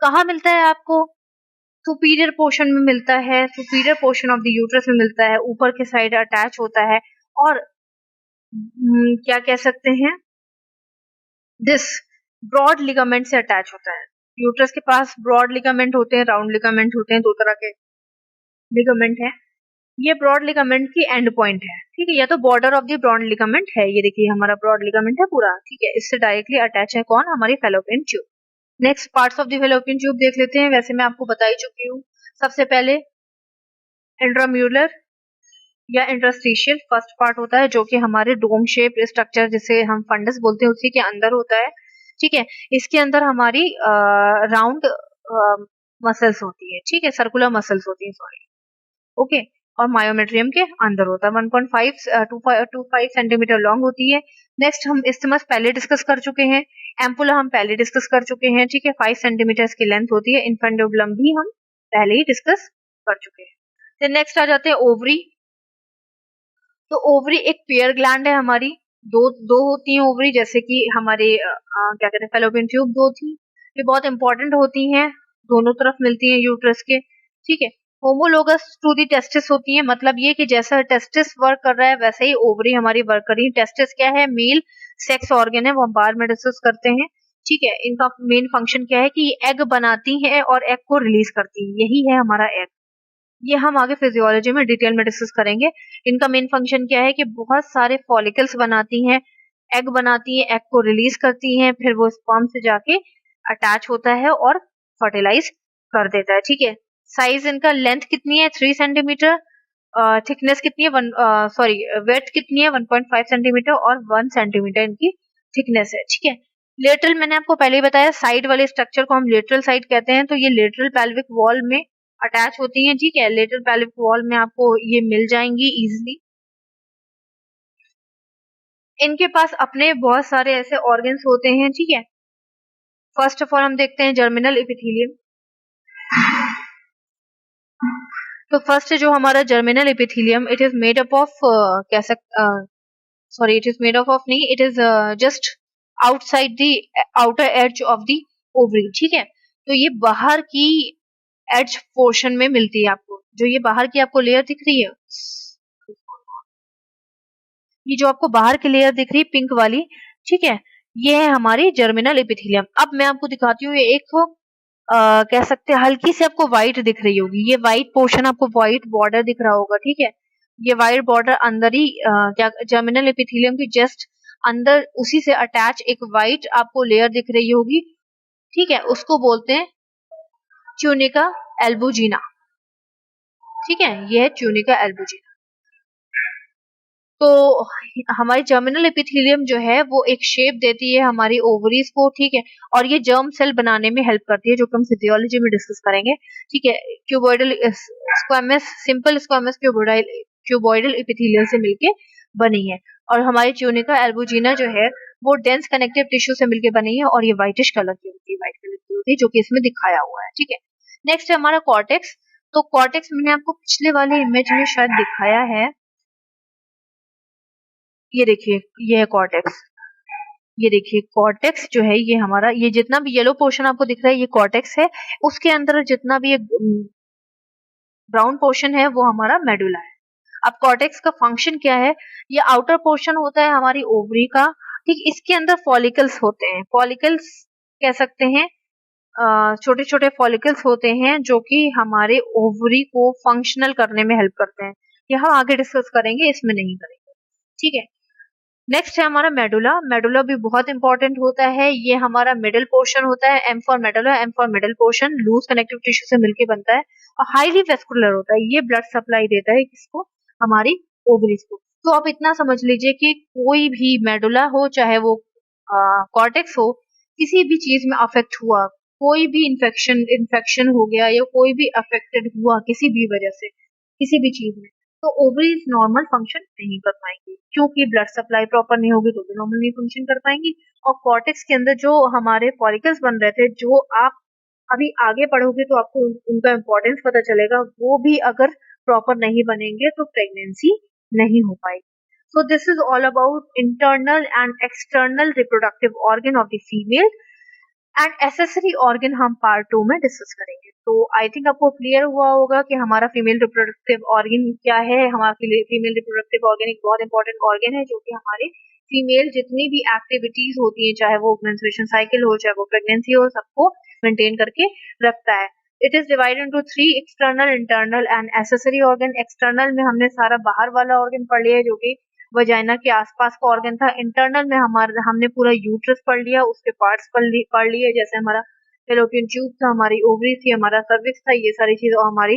कहाँ मिलता है आपको? सुपीरियर पोर्शन में मिलता है, superior portion of the uterus में मिलता है, ऊपर के साइड अटैच होता है, और क्या कह सकते हैं, दिस ब्रॉड लिगामेंट से अटैच होता है। यूट्रस के पास ब्रॉड लिगामेंट होते हैं, राउंड लिगामेंट होते हैं, दो तरह के लिगामेंट है। ये ब्रॉड लिगामेंट की एंड पॉइंट है, ठीक है, या तो border of the broad ligament है, ये देखिए हमारा ब्रॉड लिगामेंट है पूरा, ठीक है, इससे डायरेक्टली अटैच है कौन? हमारी fallopian tube. Next parts of the fallopian tube देख लेते हैं। वैसे मैं आपको बता ही चुकी हूँ। सबसे पहले इंट्राम्यूलर या इंटरस्टिशियल फर्स्ट पार्ट होता है, जो कि हमारे डोम शेप स्ट्रक्चर जिसे हम फंडस बोलते हैं उसी के अंदर होता है, ठीक है। इसके अंदर हमारी राउंड मसल्स होती है, ठीक है, सर्कुलर मसल्स होती है, सॉरी, ओके, और मायोमेट्रियम के अंदर होता है। 1.5 सेंटीमीटर लॉन्ग होती है। नेक्स्ट हम इस्थिमस पहले डिस्कस कर चुके हैं, एम्पुला हम पहले डिस्कस कर चुके हैं, ठीक है, 5 सेंटीमीटर की लेंथ होती है। इन्फेंडोबुलम भी हम पहले ही डिस्कस कर चुके हैं। फिर नेक्स्ट आ जाते हैं ओवरी। तो ओवरी एक पेयर ग्लैंड है हमारी, दो होती हैं ओवरी, जैसे कि हमारे क्या कहते हैं फेलोपियन ट्यूब दो थी। ये बहुत इंपॉर्टेंट होती हैं, दोनों तरफ मिलती हैं यूट्रस के, ठीक है। होमोलोगस टू दी टेस्टिस होती है, मतलब ये कि जैसा टेस्टिस वर्क कर रहा है वैसे ही ओवरी हमारी वर्क कर रही है। टेस्टिस क्या है? मेल सेक्स ऑर्गन है, वो हम बाद में डिस्कस करते हैं, ठीक है। इनका मेन फंक्शन क्या है कि एग बनाती है और एग को रिलीज करती है, यही है हमारा एग। ये हम आगे फिजियोलॉजी में डिटेल में डिस्कस करेंगे। इनका मेन फंक्शन क्या है कि बहुत सारे फॉलिकल्स बनाती हैं, एग बनाती हैं, एग को रिलीज करती हैं, फिर वो स्पर्म से जाके अटैच होता है और फर्टिलाइज कर देता है, ठीक है। साइज इनका, लेंथ कितनी है? 3 सेंटीमीटर, थिकनेस कितनी है? सॉरी, वेथ कितनी है? 1.5 सेंटीमीटर और 1 सेंटीमीटर इनकी थिकनेस है, ठीक है। लेटरल मैंने आपको पहले ही बताया, साइड वाले स्ट्रक्चर को हम लेटरल साइड कहते हैं, तो ये लेटरल पेल्विक वॉल में अटैच होती हैं, ठीक है। लेटरल पेल्विक वॉल में आपको ये मिल जाएंगी इजीली। इनके पास अपने बहुत सारे ऐसे ऑर्गन्स होते हैं, ठीक है। फर्स्ट ऑफ ऑल हम देखते हैं जर्मिनल एपिथेलियम। तो फर्स्ट जो हमारा germinal epithelium, it is made up of sorry, it is made up of नहीं, it is just outside the outer edge of the ovary, ठीक है। तो ये बाहर की एज पोर्शन में मिलती है आपको, जो ये बाहर की आपको लेयर दिख रही है, ये जो आपको बाहर की लेयर दिख रही है पिंक वाली, ठीक है, ये है हमारी जर्मिनल एपिथेलियम। अब मैं आपको दिखाती हूँ, ये एक कह सकते हैं हल्की से आपको व्हाइट दिख रही होगी, ये व्हाइट पोर्शन आपको व्हाइट बॉर्डर दिख रहा होगा, ठीक है। ये व्हाइट बॉर्डर अंदर ही क्या जर्मिनल एपिथेलियम की जस्ट अंदर उसी से अटैच एक व्हाइट आपको लेयर दिख रही होगी, ठीक है, उसको बोलते हैं ट्यूनिका एल्बुजिना, ठीक है, ये है ट्यूनिका एल्बुजिना। तो हमारी जर्मिनल एपिथेलियम जो है वो एक शेप देती है हमारी ओवरीज को, ठीक है, और ये जर्म सेल बनाने में हेल्प करती है, जो कि हम फिजियोलॉजी में डिस्कस करेंगे, ठीक है। Cuboidal squamous, simple squamous cuboidal epithelial से मिलके बनी है, और हमारी ट्यूनिका एल्बुजिना जो है वो डेंस कनेक्टिव टिश्यू से मिलके बनी है, और ये व्हाइटिश कलर की होती है, व्हाइट कलर की होती है, जो कि इसमें दिखाया हुआ है, ठीक है। नेक्स्ट है हमारा कॉर्टेक्स। तो कॉर्टेक्स मैंने आपको पिछले वाले इमेज में शायद दिखाया है, ये देखिए, ये है कॉर्टेक्स, ये देखिए कॉर्टेक्स जो है ये हमारा, ये जितना भी येलो पोर्शन आपको दिख रहा है ये कॉर्टेक्स है, उसके अंदर जितना भी ब्राउन पोर्शन है वो हमारा मेडुला है। अब कॉर्टेक्स का फंक्शन क्या है? ये आउटर पोर्शन होता है हमारी ओवरी का, ठीक, इसके अंदर फॉलिकल्स होते हैं, फॉलिकल्स कह सकते हैं, छोटे छोटे फॉलिकल्स होते हैं जो कि हमारे ओवरी को फंक्शनल करने में हेल्प करते हैं। ये हम आगे डिस्कस करेंगे, इसमें नहीं करेंगे, ठीक है। नेक्स्ट है हमारा मेडुला। मेडुला भी बहुत इंपॉर्टेंट होता है, ये हमारा मिडिल पोर्शन होता है। M for medulla, M for middle portion, loose connective tissue से मिलके बनता है और हाईली वेस्कुलर होता है। ये ब्लड सप्लाई देता है किसको, हमारी ओवरीज को। तो आप इतना समझ लीजिए कि कोई भी मेडुला हो, चाहे वो कॉर्टेक्स हो, किसी भी चीज में अफेक्ट हुआ, कोई भी इन्फेक्शन हो गया या कोई भी अफेक्टेड हुआ किसी भी वजह से किसी भी चीज में, तो ओवरीज नॉर्मल फंक्शन नहीं कर पाएंगी, क्योंकि ब्लड सप्लाई प्रॉपर नहीं होगी तो भी नॉर्मल नहीं फंक्शन कर पाएंगी। और कॉर्टेक्स के अंदर जो हमारे फॉलिकल्स बन रहे थे, जो आप अभी आगे पढ़ोगे तो आपको उनका इम्पोर्टेंस पता चलेगा, वो भी अगर प्रॉपर नहीं बनेंगे तो प्रेगनेंसी नहीं हो पाएगी। So this is all about internal and external reproductive organ of the female and accessory organ हम पार्ट 2 में डिस्कस करेंगे। तो आई थिंक आपको क्लियर हुआ होगा कि हमारा फीमेल रिप्रोडक्टिव ऑर्गन क्या है। हमारा फीमेल रिप्रोडक्टिव ऑर्गन एक बहुत इंपॉर्टेंट ऑर्गन है जो कि हमारे फीमेल जितनी भी एक्टिविटीज होती है, चाहे वो मेंस्ट्रुएशन साइकिल हो, चाहे वो प्रेगनेंसी हो, सबको मेंटेन करके रखता है। It is divided into 3, external, internal and accessory organ. External में हमने सारा बाहर वाला ऑर्गन पढ़ लिया है जो कि वजाइना के आसपास का ऑर्गन था। इंटरनल में हमने पूरा यूट्रस पढ़ लिया, उसके पार्ट्स पढ़ लिए, जैसे हमारा फेलोपियन ट्यूब था, हमारी ओवरी थी, हमारा सर्विक्स था, ये सारी चीजें, और हमारी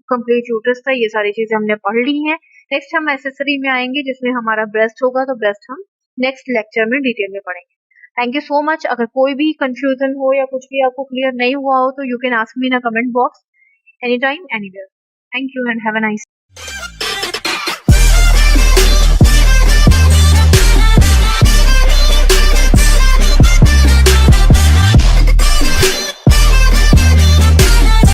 कंप्लीट यूट्रस था, ये सारी चीजें हमने पढ़ ली हैं। नेक्स्ट हम एसेसरी में आएंगे जिसमें हमारा ब्रेस्ट होगा, तो ब्रेस्ट हम नेक्स्ट लेक्चर में डिटेल में पढ़ेंगे। Thank you so much. अगर कोई भी कंफ्यूजन हो या कुछ भी आपको क्लियर नहीं हुआ हो तो you can ask me in a comment box any time anywhere. Thank you and have a nice